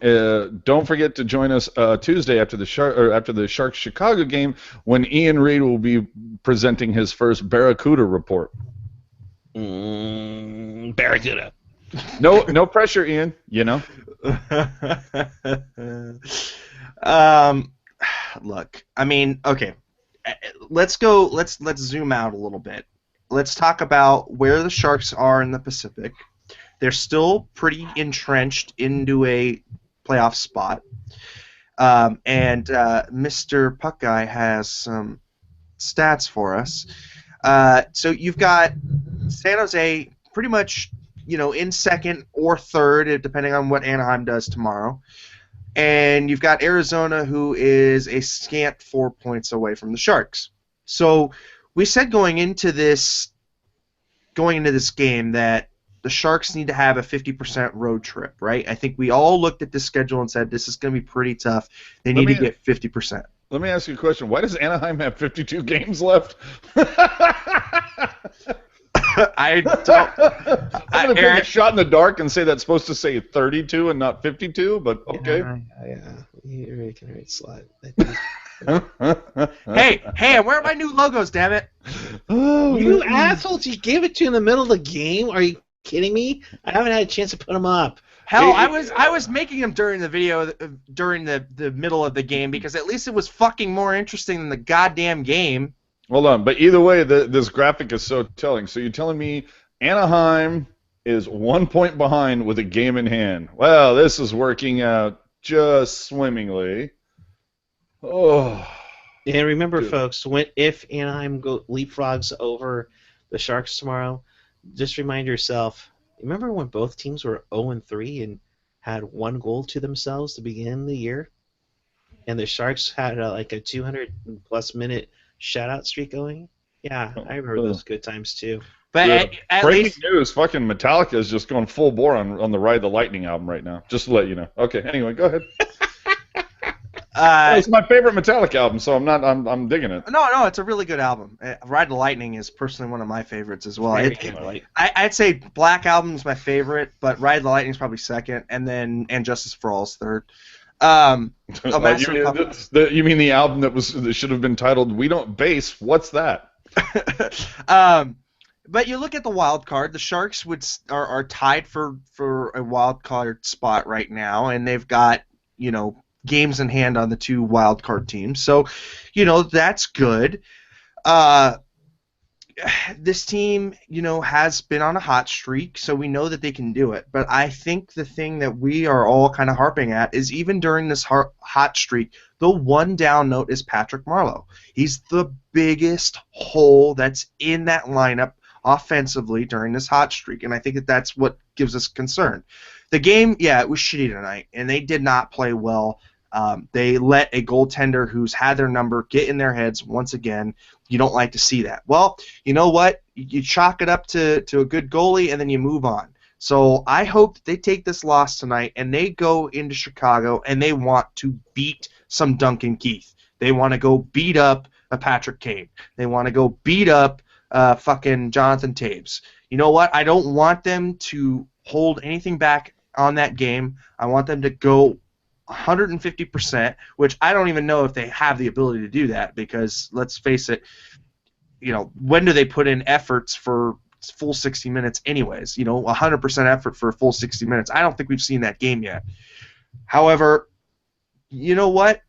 don't forget to join us Tuesday after the Sharks Chicago game, when Ian Reed will be presenting his first Barracuda report. Barracuda. No pressure, Ian. Look, I mean, okay. Let's go. Let's zoom out a little bit. Let's talk about where the Sharks are in the Pacific. They're still pretty entrenched into a playoff spot. And Mr. Puck Guy has some stats for us. So you've got San Jose pretty much, in second or third, depending on what Anaheim does tomorrow. And you've got Arizona, who is a scant 4 points away from the Sharks. So we said going into this game that the Sharks need to have a 50% road trip, right? I think we all looked at the schedule and said this is going to be pretty tough. They need to get 50%. Let me ask you a question. Why does Anaheim have 52 games left? I don't. I'm going to take a shot in the dark and say that's supposed to say 32 and not 52, but okay. Yeah, you're making a right slut. Hey, I'm wearing my new logos, damn it. Oh, you assholes, you gave it to in the middle of the game? Are you kidding me? I haven't had a chance to put them up. Hell, I was making them during the video, during the middle of the game, because at least it was fucking more interesting than the goddamn game. Hold on, but either way, this graphic is so telling. So you're telling me Anaheim is 1 point behind with a game in hand. Well, this is working out just swimmingly. Oh. And remember, folks, if Anaheim leapfrogs over the Sharks tomorrow, just remind yourself. Remember when both teams were 0-3 and had 1 goal to themselves to begin the year, and the Sharks had like a 200+ minute shutout streak going? Yeah, I remember those good times too. But at breaking least news, fucking Metallica is just going full bore on the Ride the Lightning album right now. Just to let you know. Okay, anyway, go ahead. It's my favorite Metallica album, so I'm digging it. No, it's a really good album. Ride the Lightning is personally one of my favorites as well. I'd say Black Album is my favorite, but Ride the Lightning is probably second, and then And Justice for All is third. You mean the album that should have been titled "We Don't Bass"? What's that? But you look at the wild card. The Sharks are tied for a wild card spot right now, and they've got games in hand on the 2 wild card teams. So, that's good. This team, has been on a hot streak, so we know that they can do it. But I think the thing that we are all kind of harping at is even during this hot streak, the one down note is Patrick Marleau. He's the biggest hole that's in that lineup offensively during this hot streak, and I think that's what gives us concern. The game, it was shitty tonight, and they did not play well. They let a goaltender who's had their number get in their heads once again. You don't like to see that. Well, you know what? You chalk it up to a good goalie, and then you move on. So I hope that they take this loss tonight, and they go into Chicago, and they want to beat some Duncan Keith. They want to go beat up a Patrick Kane. They want to go beat up fucking Jonathan Toews. You know what? I don't want them to hold anything back on that game. I want them to go 150%, which I don't even know if they have the ability to do that, because let's face it, when do they put in efforts for full 60 minutes anyways? 100% effort for a full 60 minutes. I don't think we've seen that game yet. However, you know what?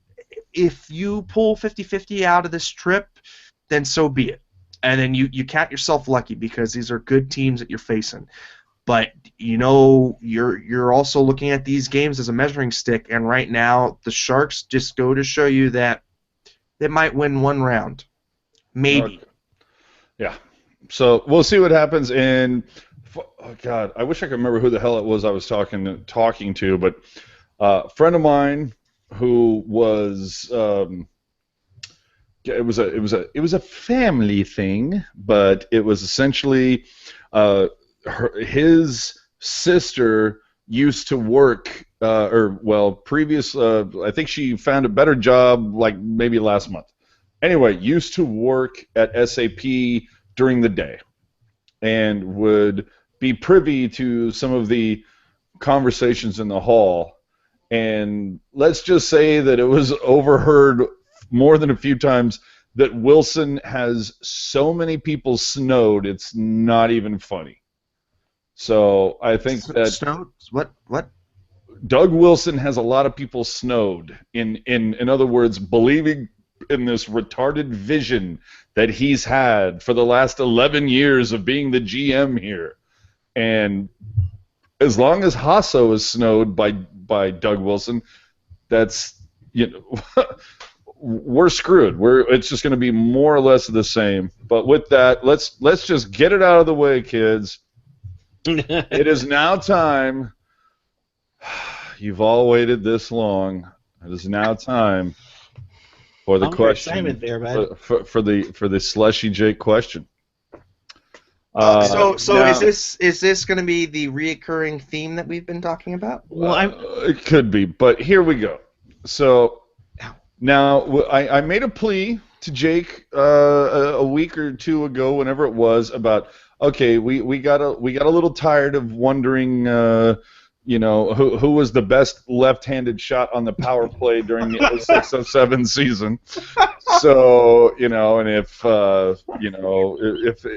If you pull 50-50 out of this trip, then so be it. And then you count yourself lucky, because these are good teams that you're facing. But you're also looking at these games as a measuring stick, and right now the Sharks just go to show you that they might win 1 round, maybe. Okay. Yeah. So we'll see what happens. And oh God, I wish I could remember who the hell it was I was talking to, but a friend of mine who was it was a family thing, but it was essentially his sister used to work, I think she found a better job like maybe last month. Anyway, used to work at SAP during the day and would be privy to some of the conversations in the hall. And let's just say that it was overheard more than a few times that Wilson has so many people snowed, it's not even funny. So I think that snowed? What? Doug Wilson has a lot of people snowed. In other words, believing in this retarded vision that he's had for the last 11 years of being the GM here. And as long as Hasso is snowed by Doug Wilson, that's we're screwed. It's just going to be more or less the same. But with that, let's just get it out of the way, kids. It is now time. You've all waited this long. It is now time for the question. There, bud. For the Slushy Jake question. So now, is this going to be the reoccurring theme that we've been talking about? Well, it could be, but here we go. So Ow. now I made a plea to Jake a week or two ago, whenever it was, about okay, we got a little tired of wondering, who was the best left-handed shot on the power play during the 06-07 season. So, and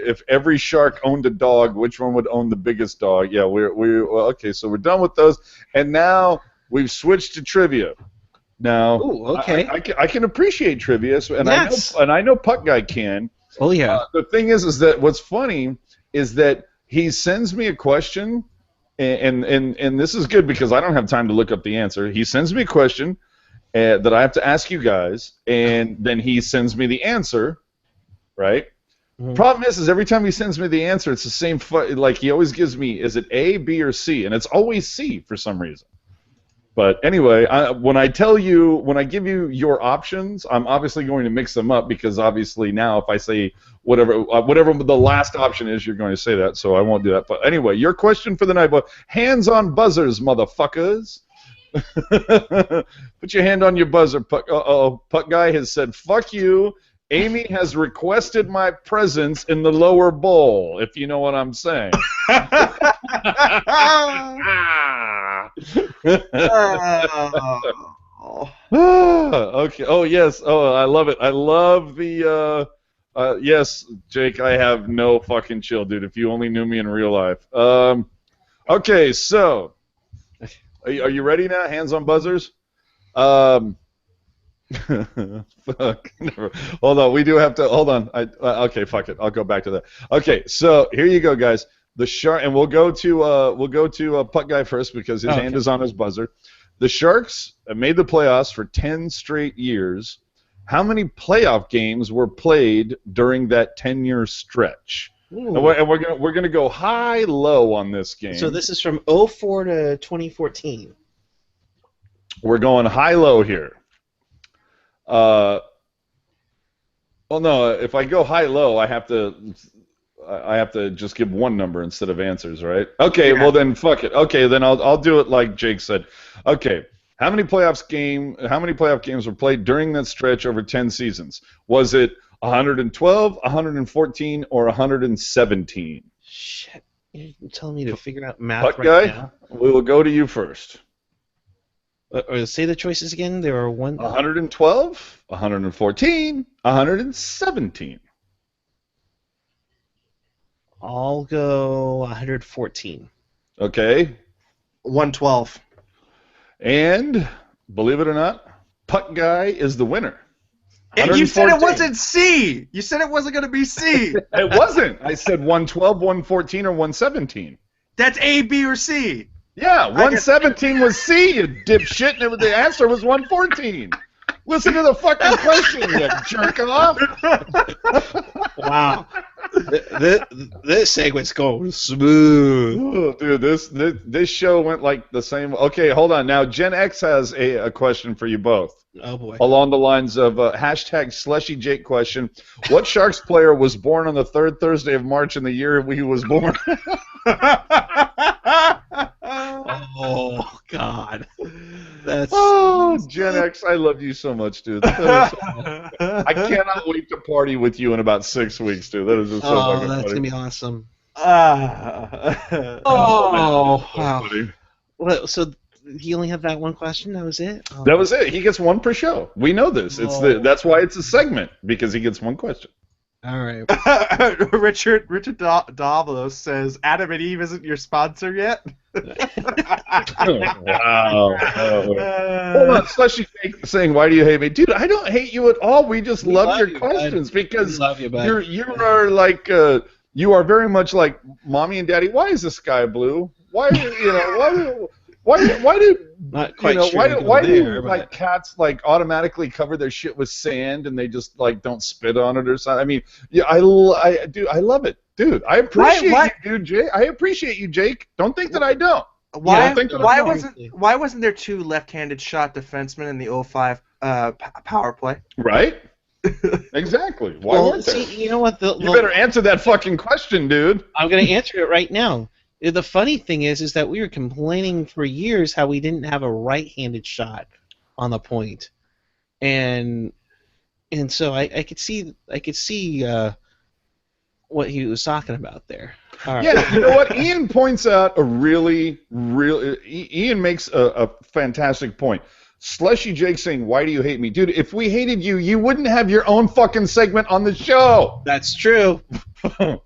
if every Shark owned a dog, which one would own the biggest dog? Yeah, well, okay, so we're done with those, and now we've switched to trivia. Now, Ooh, okay. I can appreciate trivia, and Yes. I know Puck Guy can. Oh yeah. The thing is that what's funny is that he sends me a question, and this is good because I don't have time to look up the answer. He sends me a question that I have to ask you guys, and then he sends me the answer, right? Mhm. Problem is every time he sends me the answer, it's the same. Like he always gives me, is it A, B, or C? And it's always C for some reason. But anyway, when I give you your options, I'm obviously going to mix them up because obviously now if I say whatever the last option is, you're going to say that, so I won't do that. But anyway, your question for the night, hands on buzzers, motherfuckers. Put your hand on your buzzer, Puck. Puck Guy has said, fuck you. Amy has requested my presence in the lower bowl, if you know what I'm saying. Okay. Oh, yes. Oh, I love it. I love the... yes, Jake, I have no fucking chill, dude. If you only knew me in real life. Okay, so... Are you ready now? Hands on buzzers? Fuck. Never. Hold on. We do have to. Hold on. Okay. Fuck it. I'll go back to that. Okay. So here you go, guys. The Shark, and we'll go to Puck Guy first because his hand is on his buzzer. The Sharks made the playoffs for 10 straight years. How many playoff games were played during that 10-year stretch? And we're gonna go high-low on this game. So this is from 04 to 2014. We're going high-low here. Well, no. If I go high-low, I have to just give one number instead of answers, right? Okay. Yeah. Well, then fuck it. Okay, then I'll do it like Jake said. Okay. How many playoff games were played during that stretch over 10 seasons? Was it 112, 114, or 117? Shit. You're telling me to figure out math Puck right Guy, now? we will go to you first. Or say the choices again. There are 112, 114, 117. I'll go 114. Okay. 112. And believe it or not, Puck Guy is the winner. And you said it wasn't C. You said it wasn't going to be C. It wasn't. I said 112, 114, or 117. That's A, B, or C. Yeah, 117 was C, you dipshit, and the answer was 114. Listen to the fucking question, you jerk off. Wow. This segment's going smooth. Oh, dude, this show went like the same. Okay, hold on. Now, Gen X has a question for you both. Oh, boy. Along the lines of hashtag Slushy Jake question. What Sharks player was born on the third Thursday of March in the year he was born? Oh, God. Gen X, I love you so much, dude. I cannot wait to party with you in about 6 weeks, dude. That is just so fucking that's funny. going to be awesome. Wow. Well, so he only had that one question? That was it? Oh. That was it. He gets one per show. We know this. That's why it's a segment, because he gets one question. All right. Richard Davlos says, Adam and Eve isn't your sponsor yet? Wow. Hold on, Slushy saying, why do you hate me? Dude, I don't hate you at all. We just love your questions because you are like you are very much like Mommy and Daddy. Why is the sky blue? Why do Not quite sure why do like cats like automatically cover their shit with sand and they just like don't spit on it or something? I mean, yeah, I love it, dude. I appreciate you, dude. Jake. I appreciate you, Jake. Don't think that I don't. Why wasn't there two left-handed shot defensemen in the 05 power play? Right. Exactly. Why Well, weren't there? see, you know what? You better answer that fucking question, dude. I'm going to answer it right now. The funny thing is that we were complaining for years how we didn't have a right-handed shot on the point, and so I could see what he was talking about there. All right. Yeah, you know what? Ian points out a Ian makes a fantastic point. Slushy Jake saying, "Why do you hate me, dude? If we hated you, you wouldn't have your own fucking segment on the show." That's true.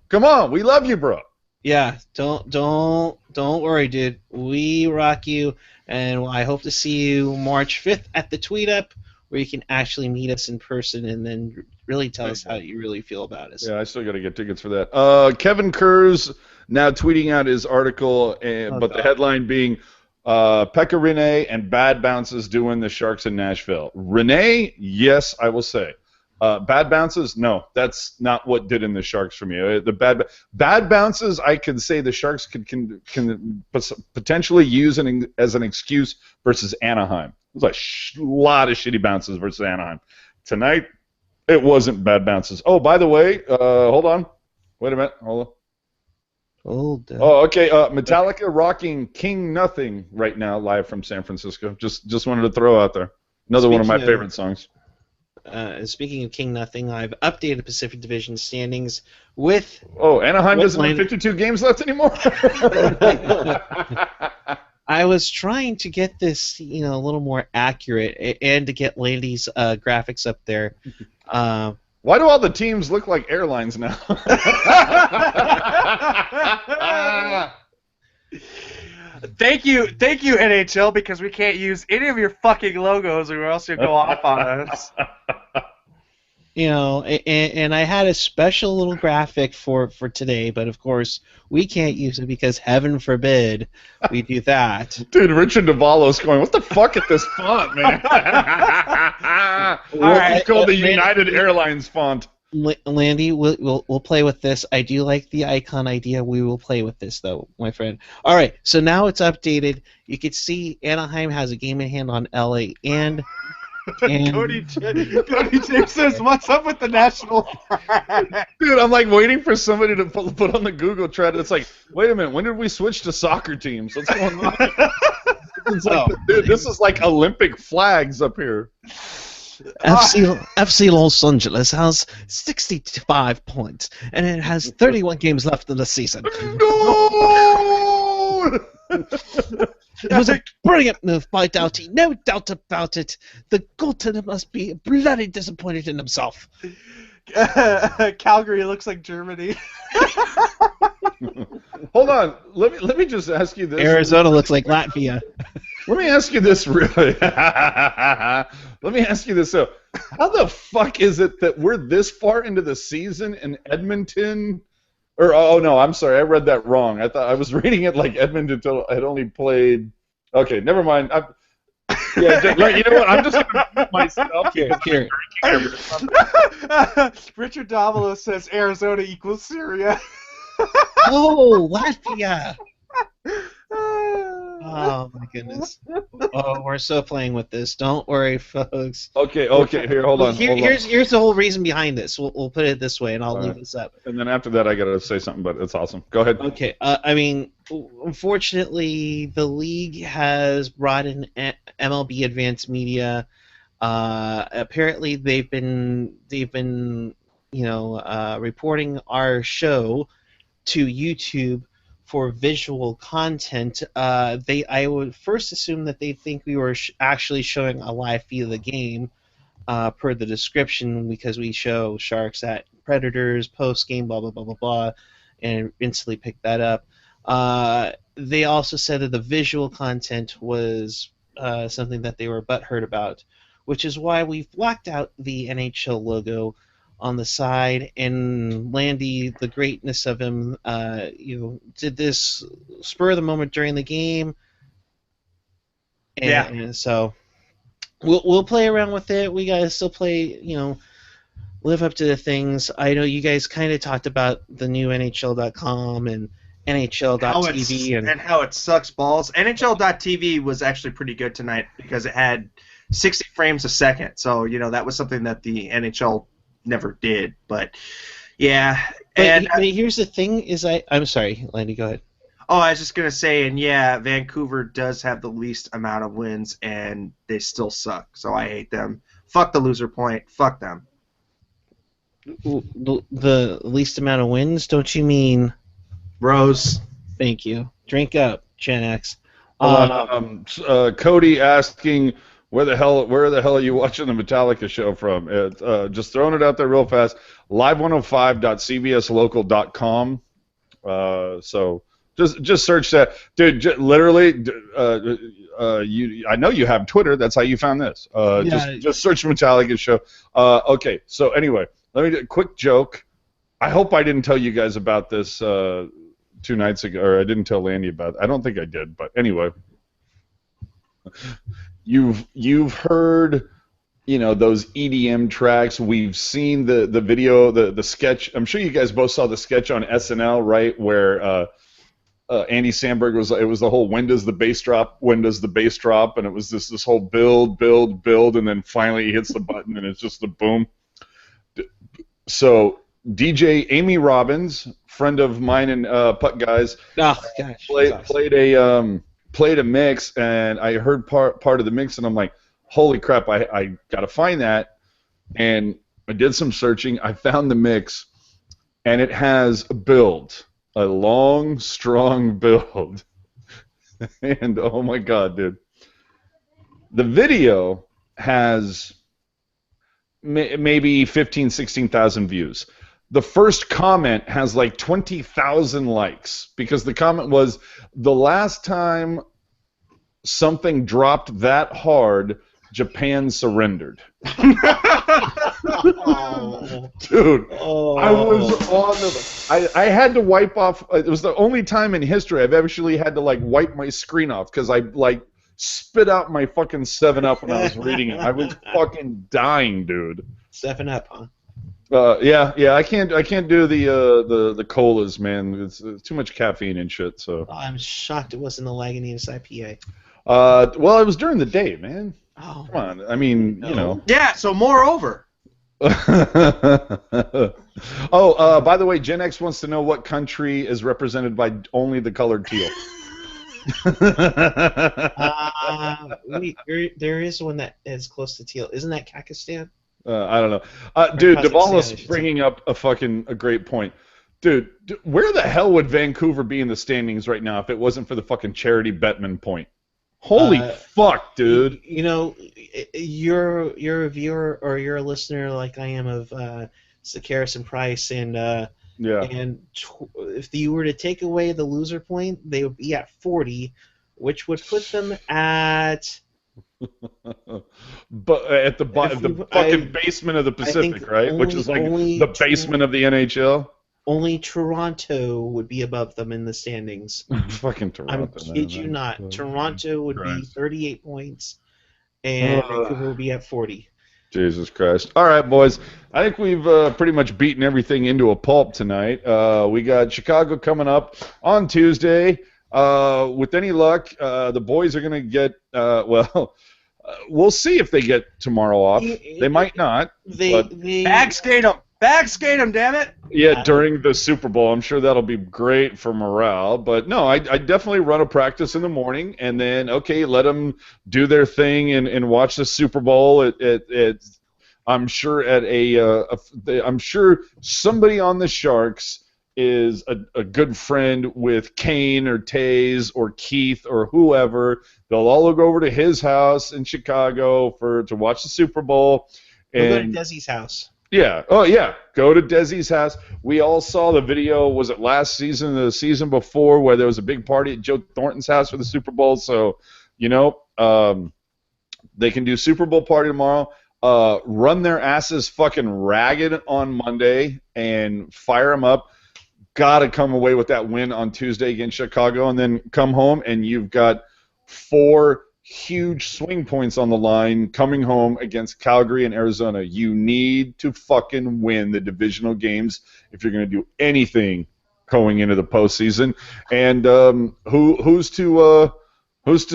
Come on, we love you, bro. Yeah, don't worry, dude. We rock you, and I hope to see you March 5th at the Tweet Up, where you can actually meet us in person and then really tell us how you really feel about us. Yeah, I still got to get tickets for that. Kevin Kurz now tweeting out his article, but the headline being Pekka Rinne and bad bounces doing the Sharks in Nashville. Rinne, yes, I will say. Bad bounces, no, that's not what did in the Sharks for me. The bad bounces, I could say the Sharks can potentially use as an excuse versus Anaheim. There's a lot of shitty bounces versus Anaheim. Tonight, it wasn't bad bounces. Oh, by the way, hold on. Wait a minute. Hold on. Oh, okay. Metallica rocking King Nothing right now, live from San Francisco. Just wanted to throw out there. Another one of my favorite songs. Speaking of King Nothing, I've updated Pacific Division standings with... Oh, Anaheim doesn't have 52 games left anymore? I was trying to get this, a little more accurate and to get Landy's graphics up there. Why do all the teams look like airlines now? Thank you, NHL, because we can't use any of your fucking logos, or else you'll go off on us. And I had a special little graphic for today, but of course we can't use it because heaven forbid we do that. Dude, Richard Duvall's going, what the fuck is this font, man? It's called the United Airlines font. Landy, we'll play with this. I do like the icon idea. We will play with this, though, my friend. All right, so now it's updated. You can see Anaheim has a game in hand on LA and Cody James says, "What's up with the national flag?" Dude, I'm like waiting for somebody to put on the Google thread. It's like, wait a minute, when did we switch to soccer teams? What's going on? It's like, dude, this is like Olympic flags up here. FC Los Angeles has 65 points, and it has 31 games left in the season. No! It was a brilliant move by Doughty, no doubt about it. The goaltender must be bloody disappointed in himself. Calgary looks like Germany. Hold on, let me just ask you this. Arizona looks like Latvia. Let me ask you this really. Let me ask you this. So, how the fuck is it that we're this far into the season in Edmonton? Or no, I'm sorry, I read that wrong. I thought I was reading it like Edmonton had only played. Okay, never mind. You know what? I'm just gonna mute myself. Here. Richard Davalo says Arizona equals Syria. Oh, Latvia! Oh my goodness! Oh, we're so playing with this. Don't worry, folks. Okay. Here, hold on. Here's the whole reason behind this. We'll put it this way, and I'll leave this up. And then after that, I gotta say something, but it's awesome. Go ahead. Okay. I mean, unfortunately, the league has brought in MLB Advanced Media. Apparently, they've been reporting our show to YouTube for visual content. I would first assume that they think we were actually showing a live feed of the game, per the description, because we show Sharks at Predators, Postgame, blah blah blah blah blah, and instantly picked that up. They also said that the visual content was something that they were butthurt about, which is why we've blocked out the NHL logo on the side. And Landy, the greatness of him, did this spur of the moment during the game. And so we'll play around with it. We gotta still play, live up to the things. I know you guys kind of talked about the new NHL.com and NHL.tv and how it sucks balls. NHL.tv was actually pretty good tonight because it had 60 frames a second. So, that was something that the NHL never did. But yeah, But, and but here's the thing: I'm sorry, Landy, go ahead. oh, I was just gonna say, and yeah, Vancouver does have the least amount of wins, and they still suck. So I hate them. Fuck the loser point. Fuck them. The least amount of wins? Don't you mean? Rose. Thank you. Drink up, Gen X. Hold on. Cody asking where the hell are you watching the Metallica show from? Just throwing it out there real fast. Live105.cbslocal.com. So just search that, dude. Literally, I know you have Twitter. That's how you found this. Just search Metallica show. Okay. So anyway, let me do a quick joke. I hope I didn't tell you guys about this 2 nights ago, or I didn't tell Landy about it. I don't think I did, but anyway, you've heard, those EDM tracks. We've seen the video, the sketch. I'm sure you guys both saw the sketch on SNL, right, where Andy Samberg it was the whole when does the bass drop, and it was this whole build, and then finally he hits the button and it's just the boom. So DJ Amy Robbins, friend of mine and Puck Guys, played a mix, and I heard part of the mix, and I'm like, holy crap, I gotta find that. And I did some searching. I found the mix, and it has a build, a long, strong build. And oh my god, dude, the video has maybe 15, 16,000 views. The first comment has like 20,000 likes, because the comment was, the last time something dropped that hard, Japan surrendered. Dude, I was on I had to wipe off. It was the only time in history I've actually had to wipe my screen off, because I spit out my fucking 7-Up when I was reading it. I was fucking dying, dude. 7-Up, huh? Yeah, I can't do the colas, man. It's too much caffeine and shit. So I'm shocked it wasn't the Lagunitas IPA. Well, it was during the day, man. Oh, come on. I mean, no. Yeah. So moreover. Oh, by the way, Gen X wants to know what country is represented by only the colored teal. There is one that is close to teal. Isn't that Kakistan? I don't know. Dude, Duvall's bringing up a great point. Dude, where the hell would Vancouver be in the standings right now if it wasn't for the fucking Charity Bettman point? Holy fuck, dude. You're a viewer or you're a listener like I am of Sakaris and Price, and and if you were to take away the loser point, they would be at 40, which would put them at... But at the fucking basement of the Pacific, right? Which is like the basement of the NHL. Only Toronto would be above them in the standings. Fucking Toronto. I kid you not. Toronto would be 38 points, and Vancouver would be at 40. Jesus Christ. All right, boys. I think we've pretty much beaten everything into a pulp tonight. We got Chicago coming up on Tuesday. With any luck, the boys are going to get, we'll see if they get tomorrow off. They might not. Backskate them. Backskate them, damn it. Yeah, during the Super Bowl. I'm sure that'll be great for morale. But no, I definitely run a practice in the morning, and then, let them do their thing and watch the Super Bowl. I'm sure I'm sure somebody on the Sharks is a good friend with Kane or Taze or Keith or whoever. They'll all go over to his house in Chicago to watch the Super Bowl. We'll go to Desi's house. Yeah. Oh, yeah. Go to Desi's house. We all saw the video, was it last season or the season before, where there was a big party at Joe Thornton's house for the Super Bowl. So, they can do Super Bowl party tomorrow. Run their asses fucking ragged on Monday and fire them up. Got to come away with that win on Tuesday against Chicago, and then come home, and you've got 4 huge swing points on the line coming home against Calgary and Arizona. You need to fucking win the divisional games if you're going to do anything going into the postseason. And who's to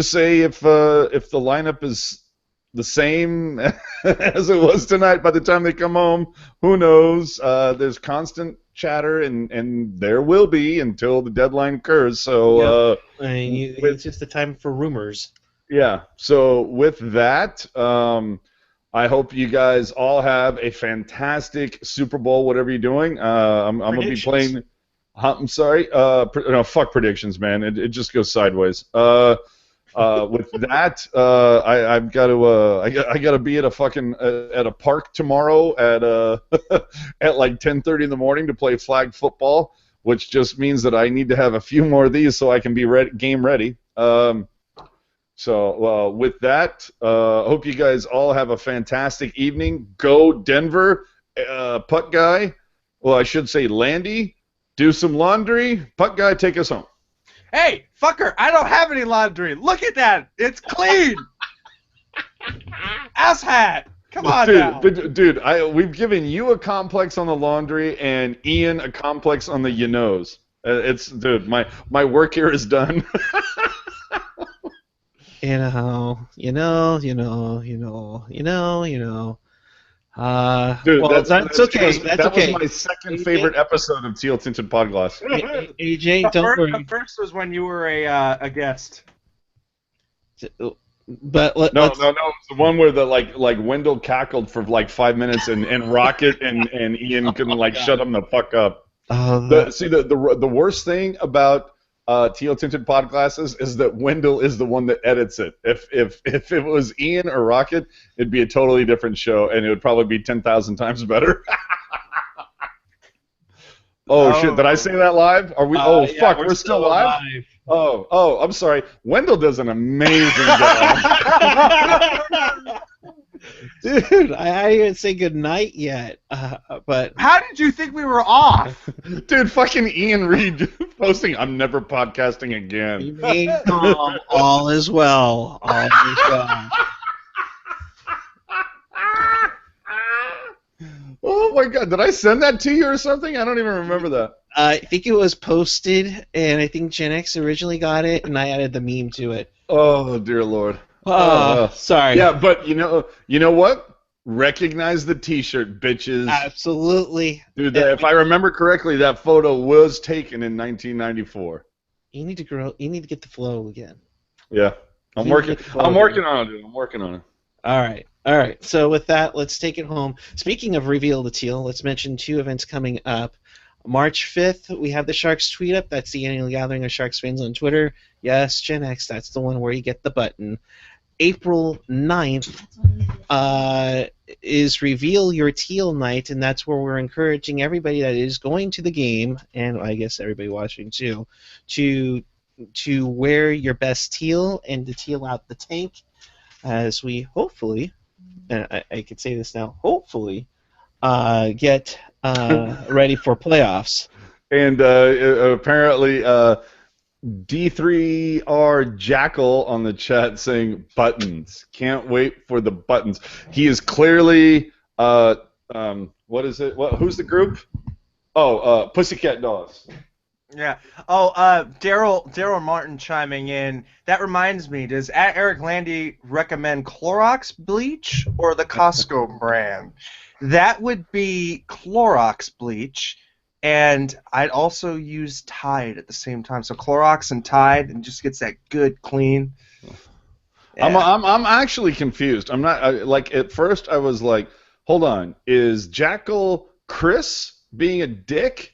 say if the lineup is the same as it was tonight. By the time they come home, who knows? There's constant chatter, and there will be until the deadline occurs. So it's just the time for rumors. yeah. So with that, I hope you guys all have a fantastic Super Bowl, whatever you're doing. I'm going to be playing. I'm sorry. No, fuck predictions, man. It just goes sideways. With that, I've got to I got to be at a fucking at a park tomorrow at at like 10:30 in the morning to play flag football, which just means that I need to have a few more of these so I can be game ready. So with that, hope you guys all have a fantastic evening. Go Denver, Puck Guy. Well, I should say Landy. Do some laundry. Puck Guy, take us home. Hey, fucker, I don't have any laundry. Look at that. It's clean. Asshat. Come on now. Dude, we've given you a complex on the laundry and Ian a complex on the you-knows. Dude, my work here is done. You know. Dude, Well, that's okay. That's okay. That was my second favorite episode of Teal Tinted Podglass. AJ, don't worry. The first was when you were a guest. But no, it's the one where the like Wendell cackled for like 5 minutes and Rocket and Ian couldn't shut him the fuck up. The worst thing about Teal Tinted Podglasses is that Wendell is the one that edits it. If it was Ian or Rocket, it'd be a totally different show, and it would probably be 10,000 times better. Oh shit! Did I say that live? Are we? Fuck! We're still live. Oh! I'm sorry. Wendell does an amazing job. Dude, I didn't even say good night yet. But how did you think we were off? Dude, fucking Ian Reed posting. I'm never podcasting again. All is well. All is well. Oh my god, did I send that to you or something? I don't even remember that. I think it was posted, and I think Gen X originally got it, and I added the meme to it. Oh dear Lord. Sorry. Yeah, but you know what? Recognize the T-shirt, bitches. Absolutely. Dude, if I remember correctly, that photo was taken in 1994. You need to grow. You need to get the flow again. Yeah, I'm working on it, dude. I'm working on it. All right. So with that, let's take it home. Speaking of Reveal the Teal, let's mention 2 events coming up. March 5th, we have the Sharks tweet up. That's the annual gathering of Sharks fans on Twitter. Yes, Gen X, that's the one where you get the button. April 9th is Reveal Your Teal Night, and that's where we're encouraging everybody that is going to the game, and I guess everybody watching too, to wear your best teal and to teal out the tank as we hopefully, and I could say this now, hopefully, get ready for playoffs. And apparently, D3R Jackal on the chat saying buttons. Can't wait for the buttons. He is clearly what is it? Who's the group? Oh, Pussycat Dolls. Yeah. Oh, Daryl Martin chiming in. That reminds me. Does Eric Landy recommend Clorox bleach or the Costco brand? That would be Clorox bleach. And I'd also use Tide at the same time. So Clorox and Tide, and just gets that good clean. Yeah. I'm actually confused. I'm not at first I was like, hold on, is Jackal Chris being a dick,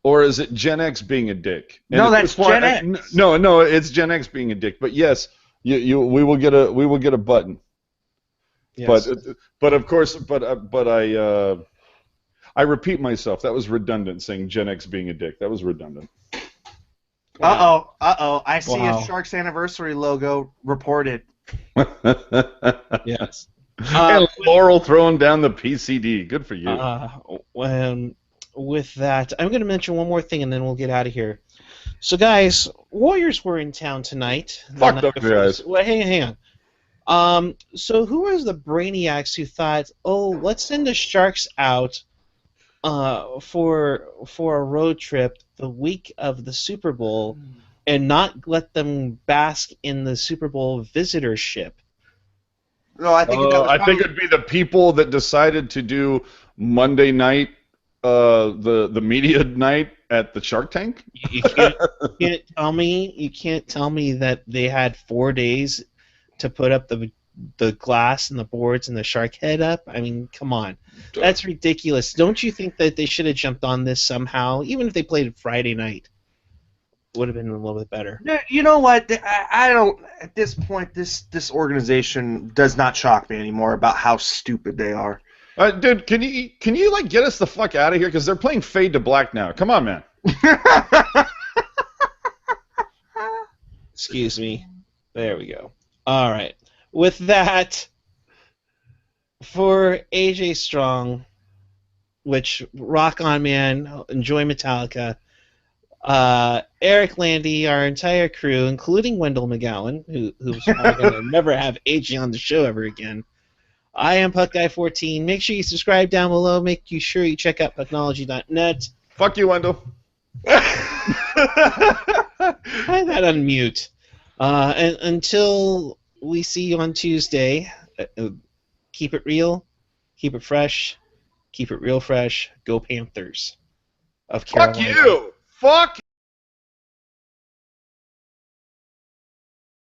or is it Gen X being a dick? And no, that's Gen X. No, it's Gen X being a dick. But yes, we will get a button. Yes. But of course, I repeat myself. That was redundant, saying Gen X being a dick. That was redundant. Uh-oh. I see a Sharks Anniversary logo reported. Yes. And Laurel throwing down the PCD. Good for you. With that, I'm going to mention one more thing, and then we'll get out of here. So, guys, Warriors were in town tonight. Fuck those guys. Well, hang on. So who was the brainiacs who thought, let's send the Sharks out for a road trip the week of the Super Bowl and not let them bask in the Super Bowl visitorship? No, I think that was I probably. think it'd be the people that decided to do Monday night, the media night at the Shark Tank. You can't tell me that they had 4 days to put up the glass and the boards and the shark head up. I mean, come on, that's ridiculous. Don't you think that they should have jumped on this somehow, even if they played it Friday night? Would have been a little bit better. You know what? I don't. At this point, this organization does not shock me anymore about how stupid they are. Dude, can you like get us the fuck out of here? Because they're playing Fade to Black now. Come on, man. Excuse me. There we go. All right. With that, for AJ Strong, which rock on, man. Enjoy Metallica. Eric Landy, our entire crew, including Wendell McGowan, who's probably going to never have AJ on the show ever again. I am PuckGuy14. Make sure you subscribe down below. Make sure you check out Pucknology.net. Fuck you, Wendell. I that on mute. And until we see you on Tuesday, keep it real, keep it fresh, keep it real fresh. Go Panthers of Carolina. Fuck you. Fuck